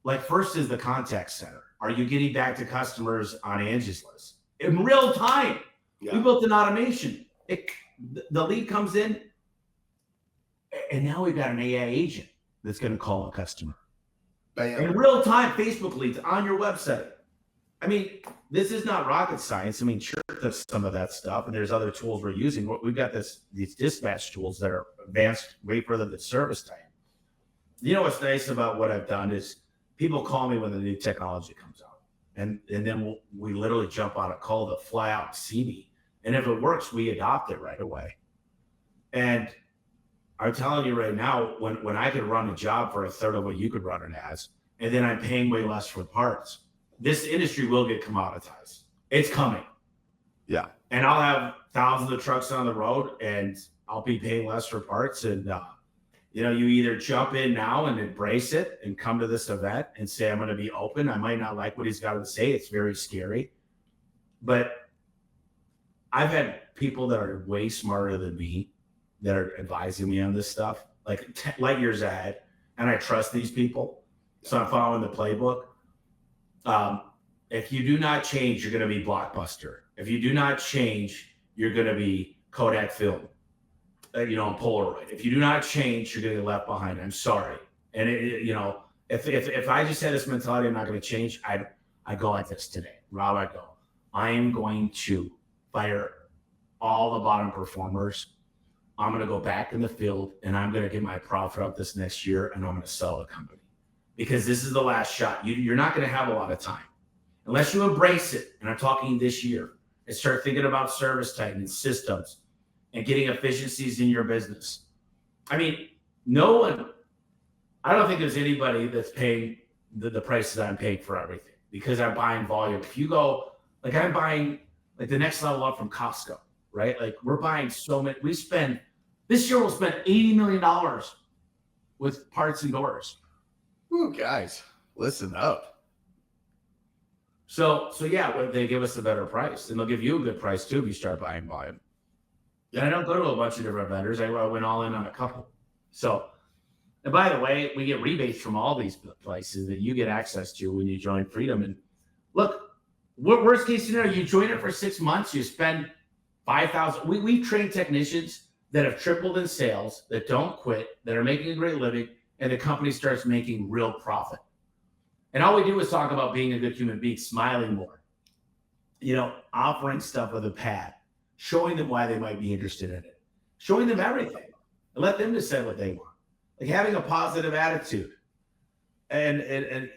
like first is the contact center. Are you getting back to customers on Angie's list? In real time. Yeah. We built an automation. The lead comes in, and now we've got an AI agent that's going to call a customer. Bam. In real time, Facebook leads on your website. I mean, this is not rocket science. I mean, sure, there's some of that stuff, and there's other tools we're using. We've got these dispatch tools that are advanced way further than service time. You know what's nice about what I've done is people call me when the new technology comes out. And then we literally jump on a call to fly out and see me. And if it works, we adopt it right away. And I'm telling you right now, when I could run a job for a third of what you could run it as, and then I'm paying way less for parts, this industry will get commoditized. It's coming. Yeah. And I'll have thousands of trucks on the road and I'll be paying less for parts. And, you know, you either jump in now and embrace it and come to this event and say, I'm going to be open. I might not like what he's got to say. It's very scary. But I've had people that are way smarter than me that are advising me on this stuff, like light years ahead. And I trust these people. So I'm following the playbook. If you do not change, you're going to be Blockbuster. If you do not change, you're going to be Kodak film. You know, Polaroid. If you do not change, you're going to get left behind. I'm sorry. And you know, if I just had this mentality, I'm not going to change. I go like this today, Rob. I go, I am going to fire all the bottom performers. I'm going to go back in the field and I'm going to get my profit up this next year and I'm going to sell the company because this is the last shot. You're not going to have a lot of time unless you embrace it. And I'm talking this year and start thinking about Service Titan and systems and getting efficiencies in your business. I mean, no one, I don't think there's anybody that's paying the prices I'm paying for everything because I'm buying volume. If you go, like I'm buying like the next level up from Costco, right? Like we're buying so many. This year we'll spend $80 million with parts and doors. Ooh, guys, listen up. So yeah, they give us a better price, and they'll give you a good price too if you start buying volume. And I don't go to a bunch of different vendors. I went all in on a couple. So, and by the way, we get rebates from all these places that you get access to when you join Freedom. And look, worst case scenario, you join it for 6 months, you spend 5,000. We train technicians that have tripled in sales, that don't quit, that are making a great living, and the company starts making real profit. And all we do is talk about being a good human being, smiling more, offering stuff with a pad, showing them why they might be interested in it, showing them everything, and let them decide what they want. Like having a positive attitude. And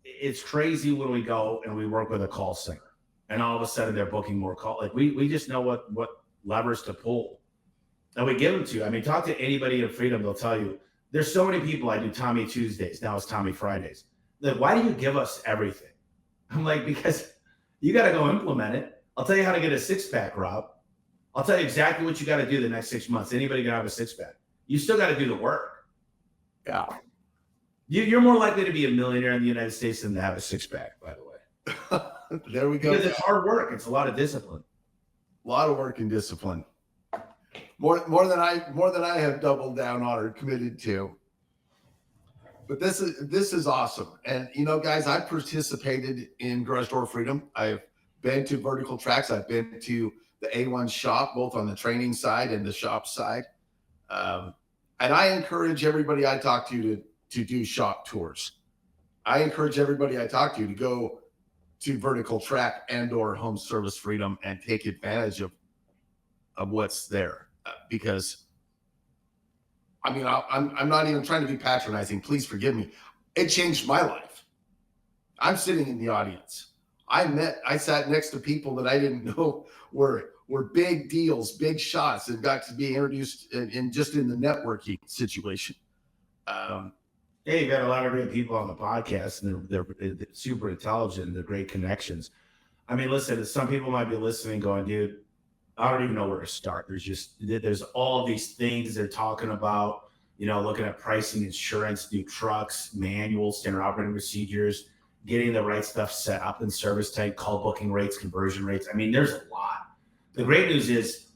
it's crazy when we go and we work with a call center and all of a sudden they're booking more calls. Like we just know what levers to pull. And we give them to you. I mean, talk to anybody in Freedom, they'll tell you. There's so many people. I do Tommy Tuesdays. Now it's Tommy Fridays. Like, why do you give us everything? I'm like, because you got to go implement it. I'll tell you how to get a 6-pack, Rob. I'll tell you exactly what you got to do the next 6 months. Anybody can have a 6-pack. You still got to do the work. Yeah. You're more likely to be a millionaire in the United States than to have a 6-pack, by the way. There we go. Because it's hard work. It's a lot of discipline. A lot of work and discipline. More than I have doubled down on or committed to. But this is awesome. And guys, I've participated in Garage Door Freedom. I've been to Vertical Tracks. I've been to the A1 shop, both on the training side and the shop side. And I encourage everybody I talk to do shop tours. I encourage everybody I talk to go to Vertical Track and or Home Service Freedom and take advantage of what's there. Because I mean, I'm not even trying to be patronizing. Please forgive me. It changed my life. I'm sitting in the audience. I sat next to people that I didn't know were big deals, big shots, and got to be introduced in the networking situation. Hey, you got a lot of great people on the podcast, and they're super intelligent. They're great connections. I mean, listen, some people might be listening going, dude, I don't even know where to start. There's all these things they're talking about, looking at pricing, insurance, new trucks, manuals, standard operating procedures, getting the right stuff set up in service type, call booking rates, conversion rates. I mean, there's a lot. The great news is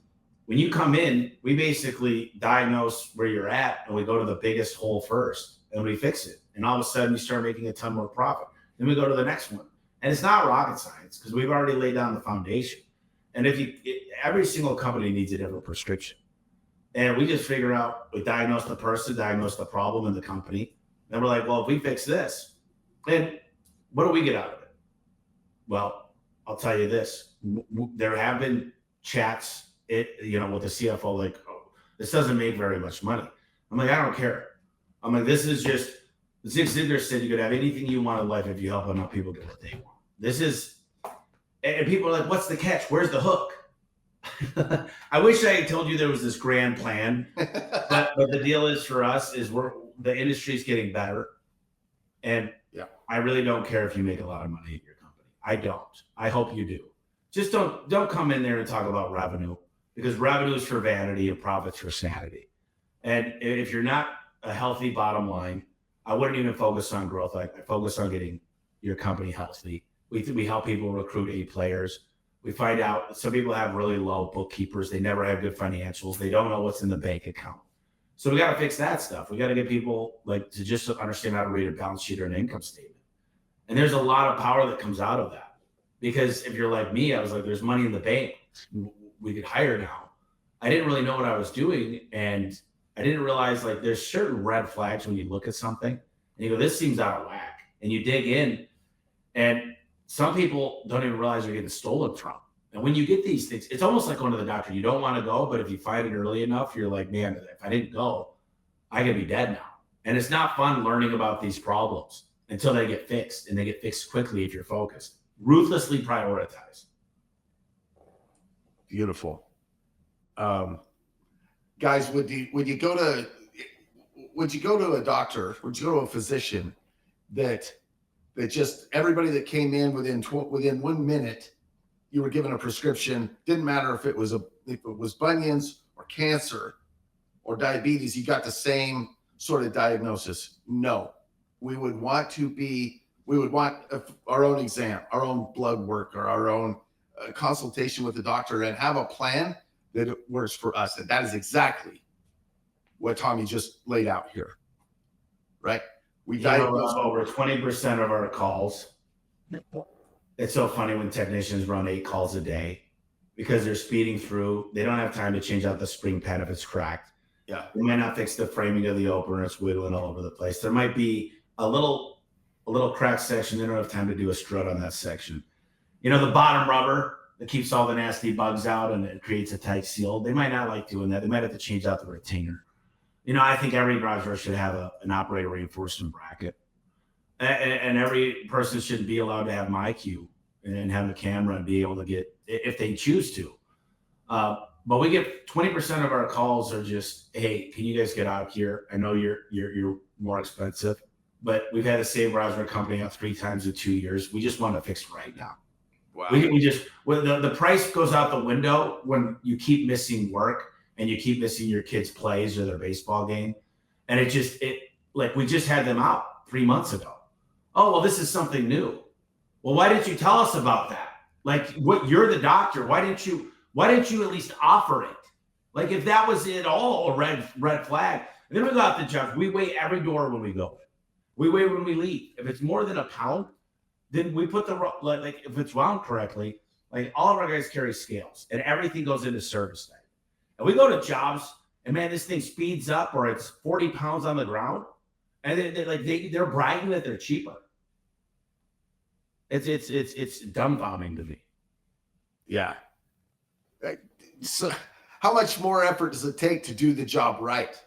when you come in, we basically diagnose where you're at and we go to the biggest hole first and we fix it. And all of a sudden you start making a ton more profit. Then we go to the next one. And it's not rocket science because we've already laid down the foundation. And every single company needs a different prescription. And we just figure out, we diagnose the person, diagnose the problem in the company. And we're like, well, if we fix this, then what do we get out of it? Well, I'll tell you this. There have been chats, with the CFO, like, oh, this doesn't make very much money. I'm like, I don't care. I'm like, this is just, Zig Ziglar said you could have anything you want in life if you help enough people get what they want. And people are like, what's the catch? Where's the hook? I wish I had told you there was this grand plan, but the deal is for us is the industry's getting better. And yeah, I really don't care if you make a lot of money at your company. I don't. I hope you do. Just don't come in there and talk about revenue, because revenue is for vanity and profits for sanity. And if you're not a healthy bottom line, I wouldn't even focus on growth. I focus on getting your company healthy. We help people recruit A players. We find out some people have really low bookkeepers. They never have good financials. They don't know what's in the bank account. So we got to fix that stuff. We got to get people to just understand how to read a balance sheet or an income statement. And there's a lot of power that comes out of that. Because if you're like me, I was like, there's money in the bank. We could hire now. I didn't really know what I was doing. And I didn't realize there's certain red flags when you look at something and you go, this seems out of whack. And you dig in, and some people don't even realize they're getting stolen from. And when you get these things, it's almost like going to the doctor. You don't want to go, but if you find it early enough, you're like, man, if I didn't go, I could be dead now. And it's not fun learning about these problems until they get fixed, and they get fixed quickly if you're focused. Ruthlessly prioritize. Beautiful. Guys, would you go to would you go to a doctor? Would you go to a physician that just everybody that came in within 1 minute, you were given a prescription? Didn't matter if it was bunions or cancer or diabetes, you got the same sort of diagnosis. No, we would want our own exam, our own blood work, or our own consultation with the doctor, and have a plan that works for us. And that is exactly what Tommy just laid out here, right? We diagnose over 20% of our calls. It's so funny when technicians run 8 calls a day because they're speeding through. They don't have time to change out the spring pad if it's cracked. Yeah. They might not fix the framing of the opener. It's wiggling all over the place. There might be a little cracked section. They don't have time to do a strut on that section. The bottom rubber that keeps all the nasty bugs out and it creates a tight seal. They might not like doing that. They might have to change out the retainer. I think every garage door should have an operator reinforcement bracket. And every person should be allowed to have MyQ and have a camera and be able to get, if they choose to. But we get 20% of our calls are just, hey, can you guys get out here? I know you're more expensive, but we've had to save garage door company out 3 times in 2 years. We just want to fix it right now. Wow. The price goes out the window when you keep missing work and you keep missing your kids' plays or their baseball game. And we just had them out 3 months ago. Oh, well, this is something new. Well, why didn't you tell us about that? You're the doctor. Why didn't you at least offer it? If that was at all a red flag. And then we go out the jobs. We weigh every door when we go. We weigh when we leave. If it's more than a pound, then we put if it's wound correctly, all of our guys carry scales and everything goes into service day. And we go to jobs and man, this thing speeds up or it's 40 pounds on the ground. And they're bragging that they're cheaper. It's dumbfounding to me. Yeah. So how much more effort does it take to do the job right?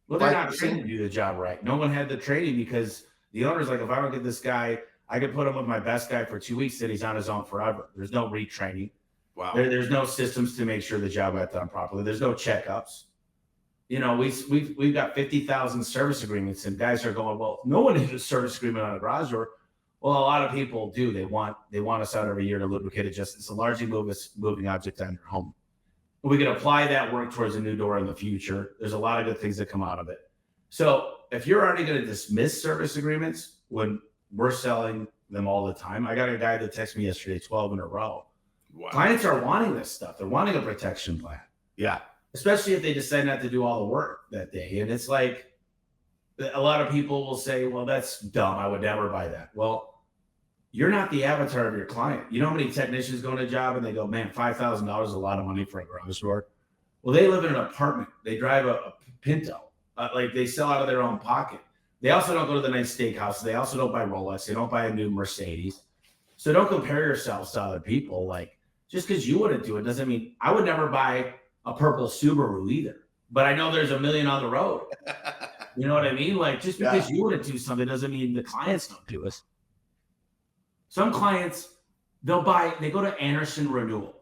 Well, they're not trained to do the job right. No one had the training because the owner's like, if I don't get this guy, I could put him with my best guy for 2 weeks, then he's on his own forever. There's no retraining. Wow. There's no systems to make sure the job got done properly. There's no checkups. We've got 50,000 service agreements, and guys are going, well, no one has a service agreement on a garage door. Well, a lot of people do. They want us out every year to lubricate it. It's a largely moving object on your home. We can apply that work towards a new door in the future. There's a lot of good things that come out of it. So if you're already going to dismiss service agreements when we're selling them all the time, I got a guy that texted me yesterday, 12 in a row. Wow. Clients are wanting this stuff. They're wanting a protection plan. Yeah. Especially if they decide not to do all the work that day. And it's like, a lot of people will say, well, that's dumb. I would never buy that. Well, you're not the avatar of your client. You know how many technicians go on a job and they go, man, $5,000 is a lot of money for a garage door. Well, they live in an apartment. They drive a Pinto. They sell out of their own pocket. They also don't go to the nice steakhouse. They also don't buy Rolex. They don't buy a new Mercedes. So don't compare yourselves to other people. Just because you wouldn't do it doesn't mean I would never buy a purple Subaru either. But I know there's a million on the road. You know what I mean? Just because you wouldn't do something doesn't mean the clients don't do it. Some clients, they go to Anderson Renewal.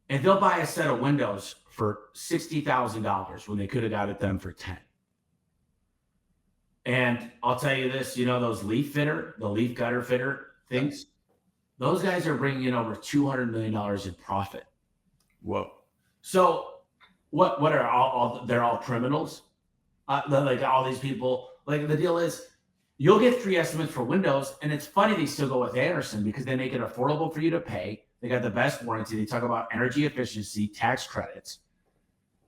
And they'll buy a set of windows for $60,000 when they could have got it done for 10. And I'll tell you this, those the leaf gutter fitter things, those guys are bringing in over $200 million in profit. Whoa. So what are all they're all criminals? All these people, the deal is you'll get 3 estimates for windows. And it's funny they still go with Anderson because they make it affordable for you to pay. They got the best warranty. They talk about energy efficiency, tax credits.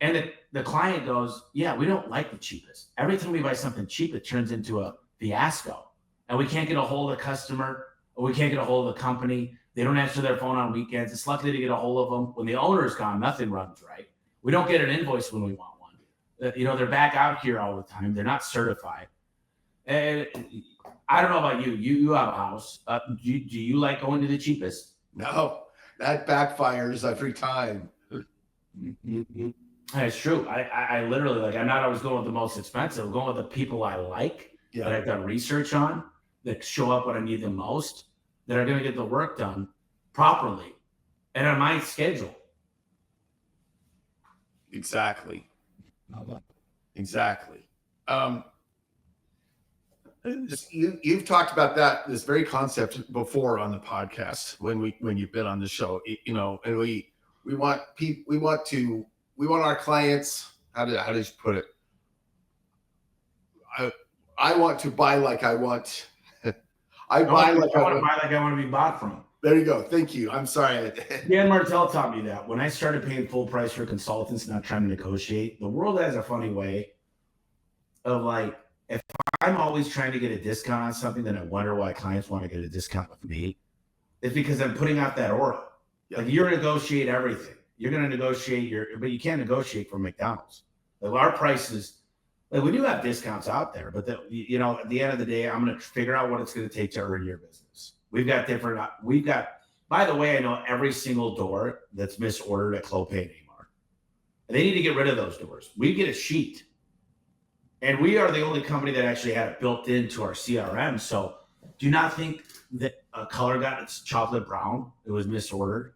And the client goes, yeah, we don't like the cheapest. Every time we buy something cheap, it turns into a fiasco. And we can't get a hold of the customer or we can't get a hold of the company. They don't answer their phone on weekends. It's lucky to get a hold of them. When the owner's gone, nothing runs right. We don't get an invoice when we want one. They're back out here all the time. They're not certified. And I don't know about you. You have a house. Do you like going to the cheapest? No, that backfires every time. It's true. I literally I'm not always going with the most expensive. I'm going with the people I like that I've done research on that show up when I need them most, that are going to get the work done properly and on my schedule. Exactly. Exactly. You've talked about this very concept before on the podcast when you've been on the show, and we want our clients. How do you put it? I want to buy like I want. I want to buy like I want to be bought from. There you go. Thank you. I'm sorry. Dan Martell taught me that when I started paying full price for consultants, not trying to negotiate. The world has a funny way of like, if I'm always trying to get a discount on something, then I wonder why clients want to get a discount with me. It's because I'm putting out that order. Yeah. Like, you're going to negotiate everything. You're going to negotiate but you can't negotiate for McDonald's. Like, our prices, like, we do have discounts out there, but at the end of the day, I'm going to figure out what it's going to take to earn your business. By the way, I know every single door that's misordered at Clopay and Amar. They need to get rid of those doors. We get a sheet. And we are the only company that actually had it built into our CRM. So do not think that a color got its chocolate brown. It was misordered.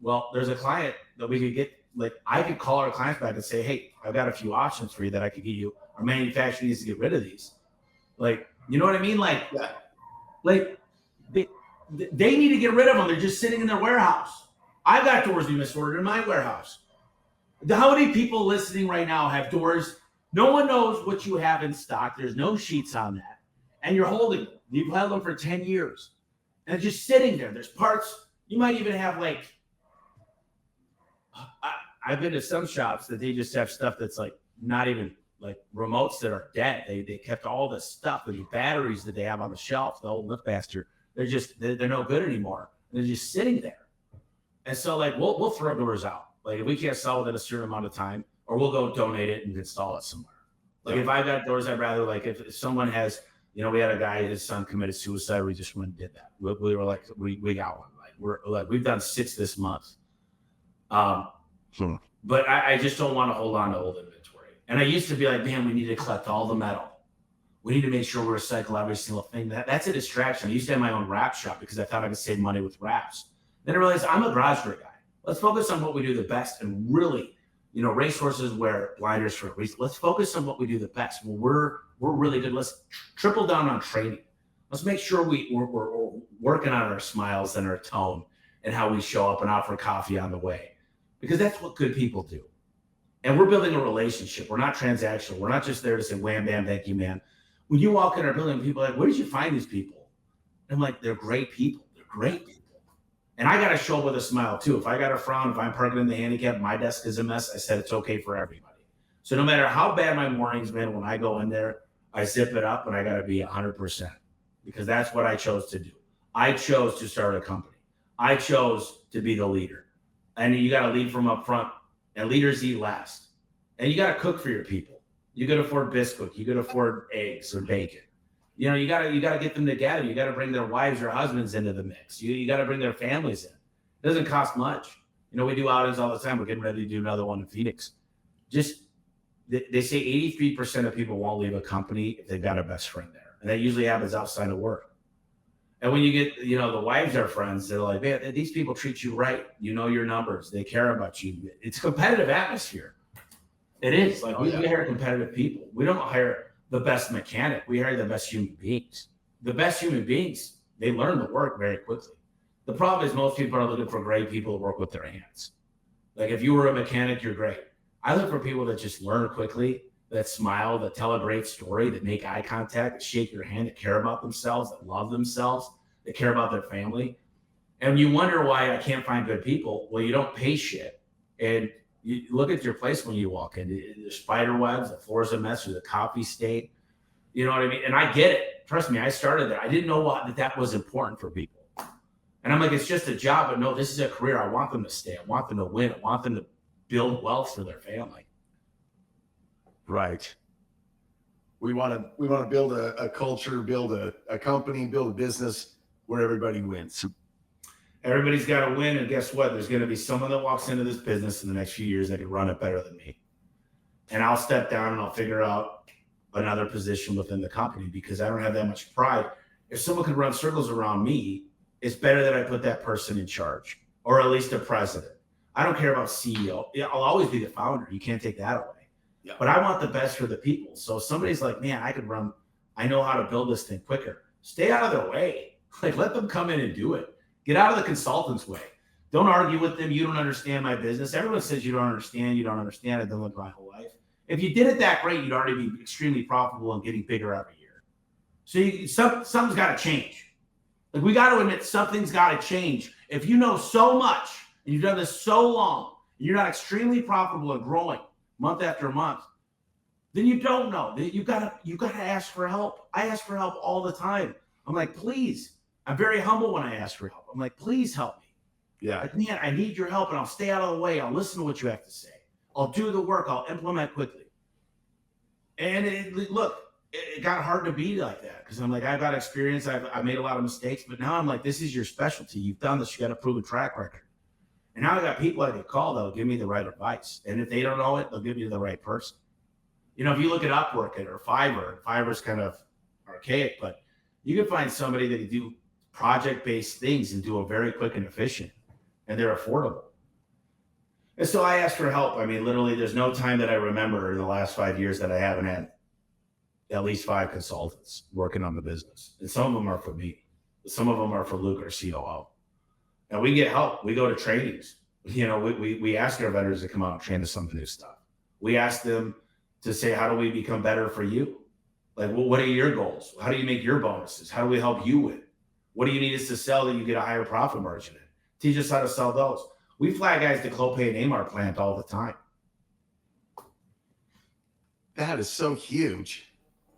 Well, there's a client that we could get, like, I could call our clients back and say, hey, I've got a few options for you that I could get you. Our manufacturer needs to get rid of these. Like, you know what I mean? Like, yeah. Like they need to get rid of them. They're just sitting in their warehouse. I've got doors we misordered in my warehouse. How many people listening right now have doors? No one knows what you have in stock. There's no sheets on that. And you're holding them. You've held them for 10 years. And it's just sitting there. There's parts. You might even have, like, I've been to some shops that they just have stuff that's like not even like remotes that are dead. They kept all this stuff, the batteries that they have on the shelf, the old LiftMaster. They're no good anymore. They're just sitting there. And so, like, we'll throw doors out. Like, if we can't sell within a certain amount of time, or we'll go donate it and install it somewhere. Like, if I got doors, I'd rather, like, if someone has, we had a guy, his son committed suicide. We just went and did that. We were like, we got one. We've done 6 this month. But I just don't want to hold on to old inventory. And I used to be like, man, we need to collect all the metal. We need to make sure we recycle every single thing. That's a distraction. I used to have my own wrap shop because I thought I could save money with wraps. Then I realized I'm a garage door guy. Let's focus on what we do the best and really, racehorses wear blinders for a reason. Let's focus on what we do the best. Well, we're really good. Let's triple down on training. Let's make sure we're working on our smiles and our tone and how we show up and offer coffee on the way, because that's what good people do. And we're building a relationship. We're not transactional. We're not just there to say, wham, bam, thank you, man. When you walk in our building, people are like, where did you find these people? And I'm like, they're great people. They're great people. And I got to show up with a smile too. If I got a frown, if I'm parking in the handicap, my desk is a mess, I said it's okay for everybody. So no matter how bad my morning's been, when I go in there, I zip it up and I got to be 100%, because that's what I chose to do. I chose to start a company. I chose to be the leader. And you got to lead from up front, and leaders eat last. And you got to cook for your people. You could afford biscuit. You could afford eggs or bacon. You got to get them together. You got to bring their wives or husbands into the mix. You got to bring their families in. It doesn't cost much. We do outings all the time. We're getting ready to do another one in Phoenix. They say 83% of people won't leave a company if they've got a best friend there. And that usually happens outside of work. And when you get, the wives are friends, they're like, man, these people treat you right. You know your numbers. They care about you. It's a competitive atmosphere. It is. Like, we hire competitive people. We don't hire the best mechanic. We hire the best human beings. The best human beings, they learn the work very quickly. The problem is most people are looking for great people to work with their hands. Like, if you were a mechanic, you're great. I look for people that just learn quickly, that smile, that tell a great story, that make eye contact, that shake your hand, that care about themselves, that love themselves, that care about their family. And you wonder why I can't find good people. Well, you don't pay shit. And you look at your place when you walk in. There's spider webs, the floor's a mess, there's a coffee stain. You know what I mean? And I get it. Trust me, I started there. I didn't know that was important for people. And I'm like, it's just a job. But no, this is a career. I want them to stay. I want them to win. I want them to build wealth for their family. Right. We want to build a culture, build a company, build a business where everybody wins. Everybody's got to win, and guess what? There's going to be someone that walks into this business in the next few years that can run it better than me. And I'll step down and I'll figure out another position within the company, because I don't have that much pride. If someone could run circles around me, it's better that I put that person in charge, or at least a president. I don't care about CEO. I'll always be the founder. You can't take that away. But I want the best for the people. So if somebody's like, man, I know how to build this thing quicker. Stay out of their way. Like, let them come in and do it. Get out of the consultant's way. Don't argue with them. You don't understand my business. Everyone says you don't understand. You don't understand. I've done it my whole life. If you did it that great, you'd already be extremely profitable and getting bigger every year. So something's got to change. Like, we got to admit something's got to change. If you know so much and you've done this so long, and you're not extremely profitable and growing month after month, then you don't know. You gotta ask for help. I ask for help all the time. I'm like, please. I'm very humble when I ask for help. I'm like, please help me. Yeah. Like, man, I need your help, and I'll stay out of the way. I'll listen to what you have to say. I'll do the work. I'll implement quickly. And it got hard to be like that because I'm like, I've got experience. I've made a lot of mistakes, but now I'm like, this is your specialty. You've done this. You got to prove a track record. And now I got people I can call that'll give me the right advice. And if they don't know it, they'll give you the right person. You know, if you look at Upwork or Fiverr's kind of archaic, but you can find somebody that can do project-based things and do it very quick and efficient, and they're affordable. And so I asked for help. I mean, literally, there's no time that I remember in the last 5 years that I haven't had at least 5 consultants working on the business. And some of them are for me. Some of them are for Luke, our COO. And we get help. We go to trainings. You know, we ask our vendors to come out and train us some new stuff. We ask them to say, how do we become better for you? Like, well, what are your goals? How do you make your bonuses? How do we help you win? What do you need us to sell that you get a higher profit margin in? Teach us how to sell those. We fly guys to Clopay and Amar plant all the time. That is so huge.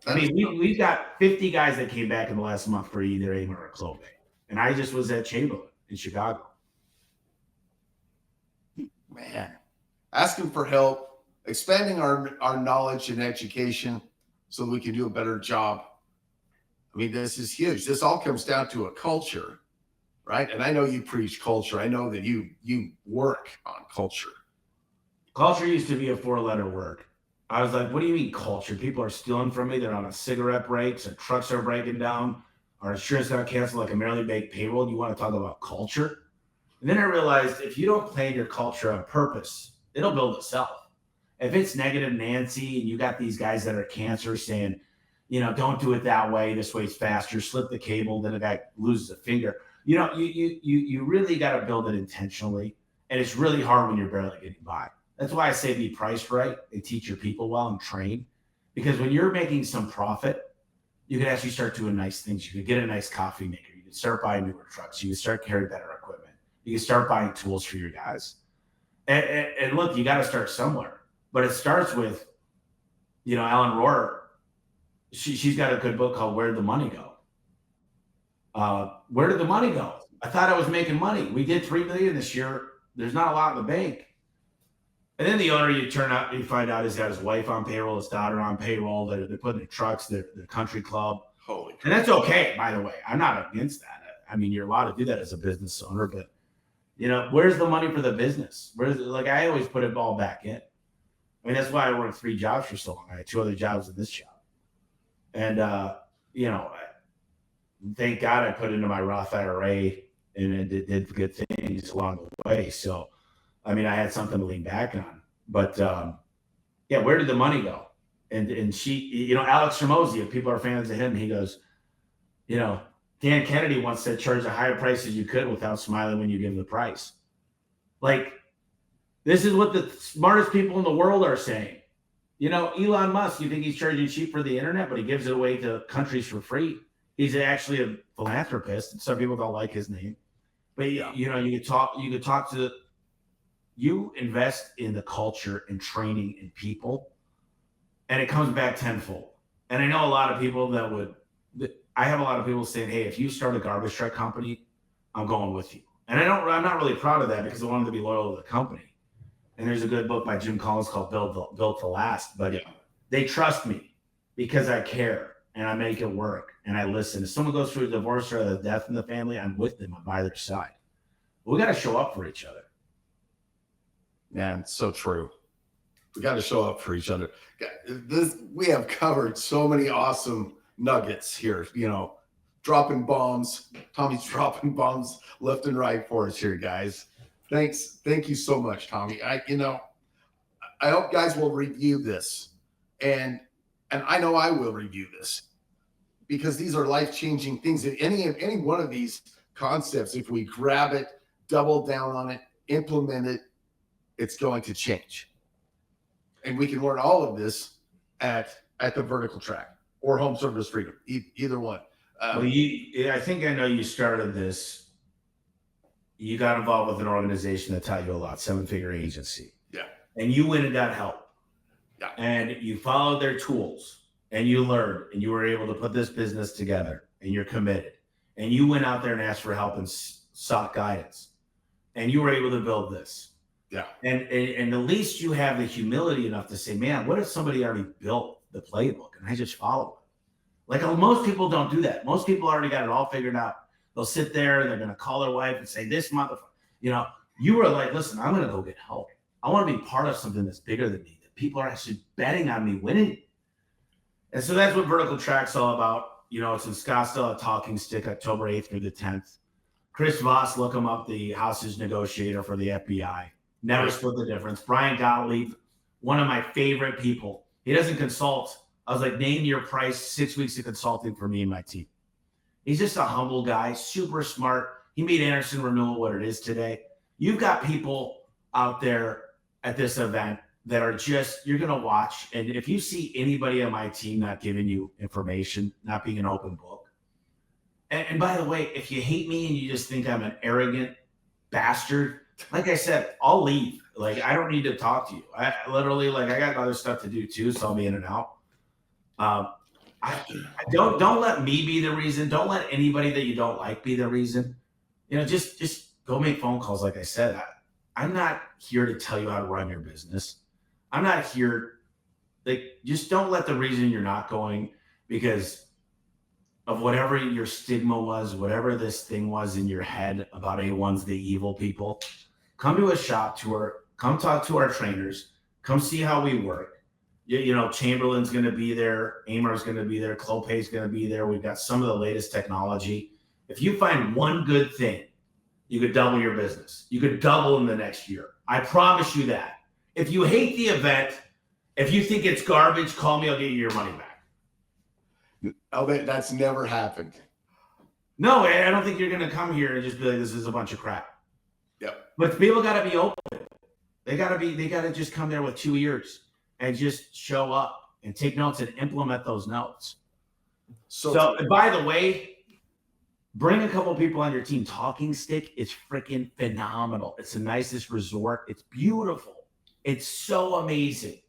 I mean, we've got 50 guys that came back in the last month for either Amar or Clopay. And I just was at Chamberlain in Chicago. Man, asking for help, expanding our knowledge and education so we can do a better job. I mean, this is huge. This all comes down to a culture, right? And I know you preach culture. I know that you work on culture. Culture used to be a 4-letter word. I was like, what do you mean culture? People are stealing from me. They're on a cigarette breaks and trucks are breaking down. Our insurance got canceled like a merely baked payroll. You want to talk about culture? And then I realized if you don't plan your culture on purpose, it'll build itself. If it's negative Nancy and you got these guys that are cancer saying, you know, don't do it that way. This way's faster. Slip the cable. Then the guy loses a finger. You know, you really got to build it intentionally. And it's really hard when you're barely getting by. That's why I say be priced right and teach your people well and train. Because when you're making some profit, you can actually start doing nice things. You can get a nice coffee maker. You can start buying newer trucks. You can start carrying better equipment. You can start buying tools for your guys. And look, you got to start somewhere. But it starts with, you know, Ellen Rohr. She's got a good book called Where Did the Money Go? Where did the money go? I thought I was making money. We did $3 million this year. There's not a lot in the bank. And then the owner, you find out he's got his wife on payroll, his daughter on payroll. They're putting in trucks, the country club. Holy crap. And that's okay, by the way. I'm not against that. I mean, you're allowed to do that as a business owner, but you know, where's the money for the business? Like I always put it all back in. I mean, that's why I worked 3 jobs for so long. I had 2 other jobs in this job. And, you know, thank God I put into my Roth IRA and it did good things along the way. So, I mean, I had something to lean back on. But, yeah, where did the money go? And she, you know, Alex Hormozy, if people are fans of him, he goes, you know, Dan Kennedy once said, charge a higher price as you could without smiling when you give the price. Like, this is what the smartest people in the world are saying. You know, Elon Musk, you think he's charging cheap for the internet, but he gives it away to countries for free. He's actually a philanthropist, and some people don't like his name. But, yeah, you know, you could talk to, you invest in the culture and training and people, and it comes back tenfold. And I know a lot of people I have a lot of people saying, hey, if you start a garbage truck company, I'm going with you. And I'm not really proud of that because I wanted to be loyal to the company. And there's a good book by Jim Collins called Built to Last. But they trust me because I care and I make it work and I listen. If someone goes through a divorce or a death in the family, I'm with them. I'm by their side. But we got to show up for each other. Man, it's so true. We got to show up for each other. We have covered so many awesome nuggets here, you know, dropping bombs. Tommy's dropping bombs left and right for us here, guys. Thank you so much, Tommy. I hope guys will review this, and I know I will review this, because these are life-changing things. Any one of these concepts, if we grab it, double down on it, implement it, it's going to change. And we can learn all of this at the Vertical Track or Home Service Freedom, either one. Well, I think I know you started this. You got involved with an organization that taught you a lot, 7-figure agency. Yeah. And you went and got help. Yeah. And you followed their tools and you learned and you were able to put this business together and you're committed. And you went out there and asked for help and sought guidance. And you were able to build this. Yeah. And at least you have the humility enough to say, man, what if somebody already built the playbook and I just follow it? Like, most people don't do that. Most people already got it all figured out. They'll sit there and they're going to call their wife and say, this motherfucker, you were like, listen, I'm going to go get help. I want to be part of something that's bigger than me, that people are actually betting on me winning. And so that's what Vertical Track's all about. It's in Scottsdale at Talking Stick, October 8th through the 10th. Chris Voss, look him up, the hostage negotiator for the FBI. Never split the difference. Brian Gottlieb, one of my favorite people. He doesn't consult. I was like, name your price, 6 weeks of consulting for me and my team. He's just a humble guy, super smart. He made Anderson Renewal what it is today. You've got people out there at this event that are just, you're going to watch. And if you see anybody on my team not giving you information, not being an open book. And by the way, if you hate me and you just think I'm an arrogant bastard, like I said, I'll leave. Like, I don't need to talk to you. I literally, I got other stuff to do too, so I'll be in and out. I don't let me be the reason. Don't let anybody that you don't like be the reason. Just go make phone calls. Like I said, I'm not here to tell you how to run your business. I'm not here. Just don't let the reason you're not going because of whatever your stigma was, whatever this thing was in your head about A1's the evil people. Come to a shop tour. Come talk to our trainers. Come see how we work. Chamberlain's going to be there. Amar's going to be there. Clopay's going to be there. We've got some of the latest technology. If you find one good thing, you could double your business. You could double in the next year. I promise you that. If you hate the event, if you think it's garbage, call me. I'll get you your money back. Oh, that's never happened. No, I don't think you're going to come here and just be like, this is a bunch of crap. Yep. But people got to be open. They got to just come there with 2 ears. And just show up and take notes and implement those notes. So by the way, bring a couple people on your team. Talking Stick is freaking phenomenal. It's the nicest resort. It's beautiful. It's so amazing.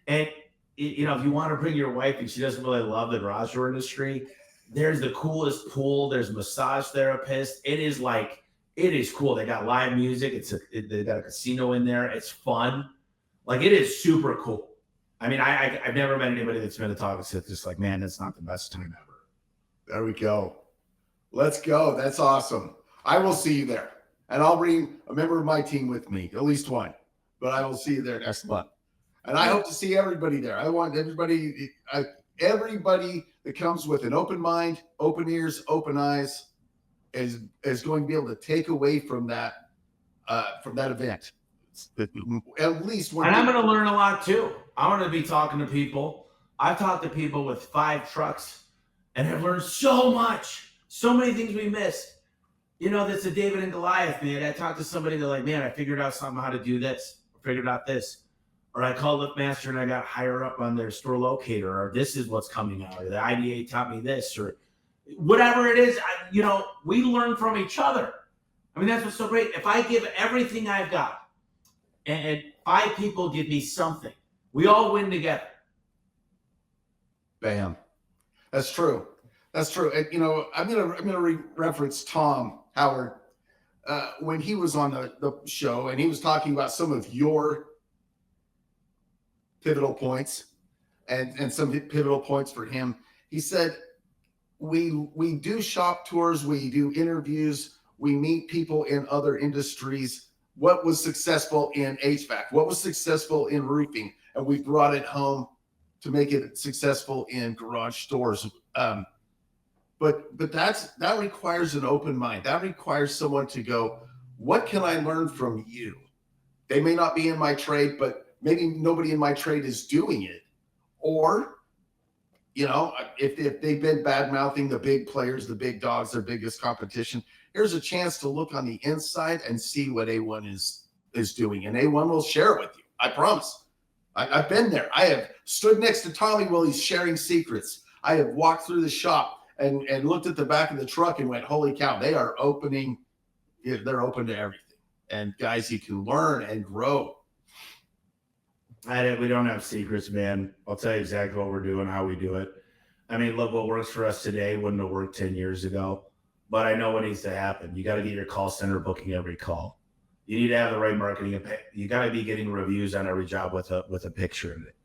And, if you want to bring your wife and she doesn't really love the garage door industry, there's the coolest pool. There's a massage therapist. It is cool. They got live music. They got a casino in there. It's fun. It is super cool. I mean, I've never met anybody that's been to Talking Stick just like, man, it's not the best time ever. There we go. Let's go. That's awesome. I will see you there. And I'll bring a member of my team with me, at least one. But I will see you there next month. And I hope to see everybody there. I want everybody that comes with an open mind, open ears, open eyes, is going to be able to take away from that event. At least one. And I'm going to learn a lot too. I'm going to be talking to people. I've talked to people with 5 trucks and have learned so much. So many things we missed. That's a David and Goliath, man. I talked to somebody, they're like, man, I figured out something how to do this. I figured out this. Or I called Liftmaster and I got higher up on their store locator. Or this is what's coming out. Or the IDA taught me this. Or whatever it is, we learn from each other. I mean, that's what's so great. If I give everything I've got, and 5 people give me something, we all win together. Bam. That's true. That's true. And I'm gonna reference Tom Howard when he was on the show, and he was talking about some of your pivotal points and some pivotal points for him. He said, we do shop tours, we do interviews, we meet people in other industries. What was successful in HVAC? What was successful in roofing? And we brought it home to make it successful in garage doors. But that requires an open mind. That requires someone to go, what can I learn from you? They may not be in my trade, but maybe nobody in my trade is doing it. Or, if they've been bad mouthing the big players, the big dogs, their biggest competition, here's a chance to look on the inside and see what A1 is doing. And A1 will share it with you. I promise. I've been there. I have stood next to Tommy while he's sharing secrets. I have walked through the shop and looked at the back of the truck and went, holy cow, they are opening. They're open to everything. And guys, you can learn and grow. We don't have secrets, man. I'll tell you exactly what we're doing, how we do it. I mean, look, what works for us today wouldn't have worked 10 years ago, but I know what needs to happen. You got to get your call center booking every call. You need to have the right marketing. You got to be getting reviews on every job with a picture in it.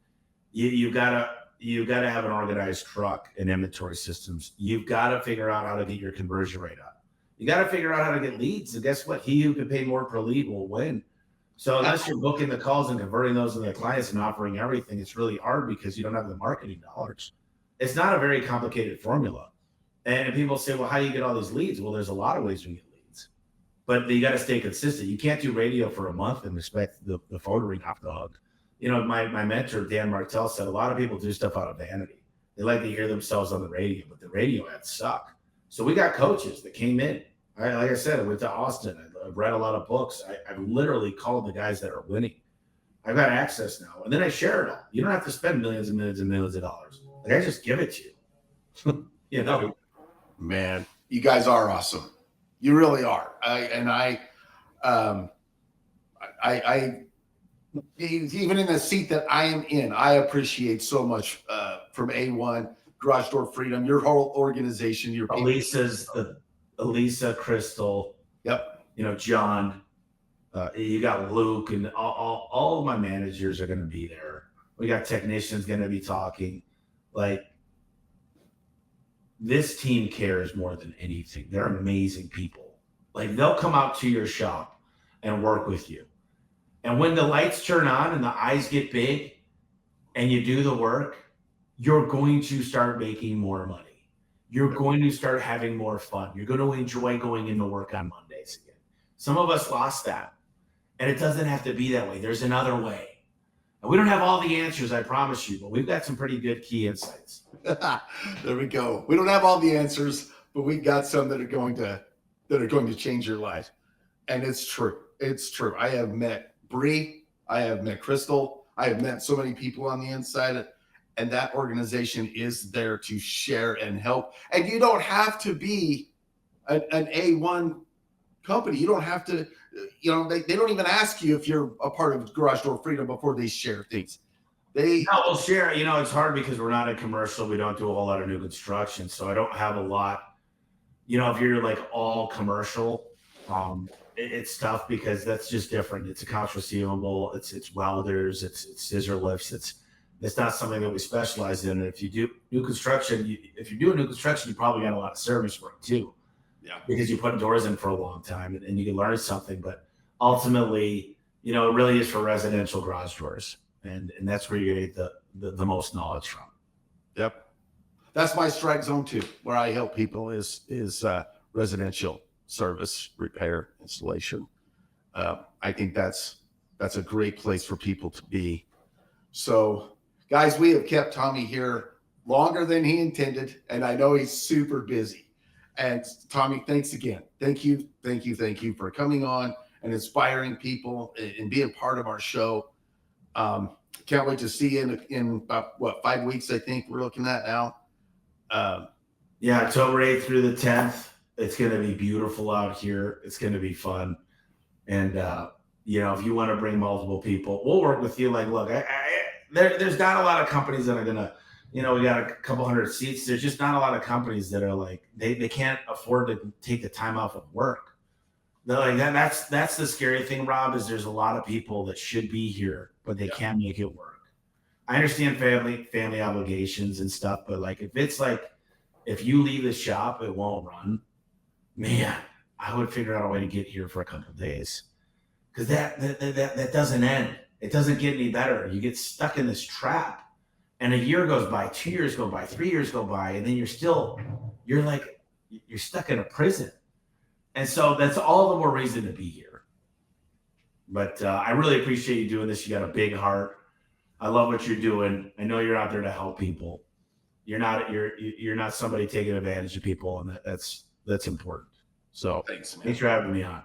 You got to have an organized truck and inventory systems. You've got to figure out how to get your conversion rate up. You got to figure out how to get leads. And guess what? He who can pay more per lead will win. So unless you're booking the calls and converting those into the clients and offering everything, it's really hard because you don't have the marketing dollars. It's not a very complicated formula. And people say, well, how do you get all these leads? Well, there's a lot of ways to get leads, but you got to stay consistent. You can't do radio for a month and expect the phone to ring off the hook. My mentor, Dan Martell, said a lot of people do stuff out of vanity. They like to hear themselves on the radio, but the radio ads suck. So we got coaches that came in. Like I said, I went to Austin. I've read a lot of books. I've literally called the guys that are winning. I've got access now. And then I share it all. You don't have to spend millions and millions and millions of dollars. Like, I just give it to you. Man, you guys are awesome. You really are. Even in the seat that I am in, I appreciate so much from A1, Garage Door Freedom, your whole organization, your Elisa, Crystal, yep, John, you got Luke, and all of my managers are going to be there. We got technicians going to be talking. Like, this team cares more than anything. They're amazing people. Like, they'll come out to your shop and work with you. And when the lights turn on and the eyes get big and you do the work, you're going to start making more money. You're going to start having more fun. You're going to enjoy going into work on Mondays again. Some of us lost that. And it doesn't have to be that way. There's another way. And we don't have all the answers, I promise you, but we've got some pretty good key insights. There we go. We don't have all the answers, but we've got some that are going to change your life. And it's true. It's true. I have met Bree. I have met Crystal. I have met so many people on the inside. And that organization is there to share and help. And you don't have to be an A1 company. You don't have to, they don't even ask you if you're a part of Garage Door Freedom before they share things. We'll share. It's hard because we're not in commercial. We don't do a whole lot of new construction. So I don't have a lot. If you're like all commercial, it's tough because that's just different. It's accounts receivable. It's welders. It's scissor lifts. It's not something that we specialize in. And if you do new construction, if you're doing new construction, you probably got a lot of service work too. Yeah. Because you put doors in for a long time and you can learn something. But ultimately, it really is for residential garage doors. And that's where you get the most knowledge from. Yep. That's my strike zone too, where I help people is residential service, repair, installation. I think that's a great place for people to be. So, guys, we have kept Tommy here longer than he intended, and I know he's super busy. And Tommy, thanks again. Thank you for coming on and inspiring people and being part of our show. Can't wait to see you in about 5 weeks, I think we're looking at now. October 8th through the 10th. It's going to be beautiful out here. It's going to be fun. And, if you want to bring multiple people, we'll work with you. Like, look, there's not a lot of companies that are going to, we got a couple hundred seats. There's just not a lot of companies that are like, they can't afford to take the time off of work. They're like, that's the scary thing, Rob, is there's a lot of people that should be here, but they can't make it work. I understand family obligations and stuff, but like, if you leave the shop, it won't run. Man, I would figure out a way to get here for a couple of days, because that doesn't end. It doesn't get any better. You get stuck in this trap, and a year goes by, 2 years go by, 3 years go by, and then you're stuck in a prison. And so that's all the more reason to be here. But I really appreciate you doing this. You got a big heart. I love what you're doing. I know you're out there to help people. You're not somebody taking advantage of people, and that's important. So Thanks, man. Thanks for having me on.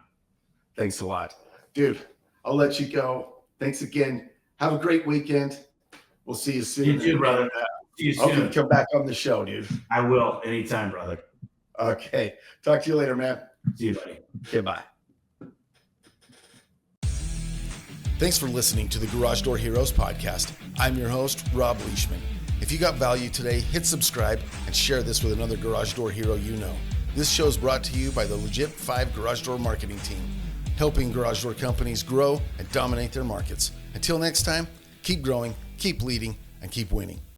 Thanks a lot. Dude, I'll let you go. Thanks again. Have a great weekend. We'll see you soon. You too, brother. See you soon. Hope you come back on the show, dude. I will anytime, brother. Okay. Talk to you later, man. See you, buddy. Okay, bye. Thanks for listening to the Garage Door Heroes podcast. I'm your host, Robb Leishman. If you got value today, hit subscribe and share this with another Garage Door Hero you know. This show is brought to you by the Legit 5 Garage Door Marketing Team, helping garage door companies grow and dominate their markets. Until next time, keep growing, keep leading, and keep winning.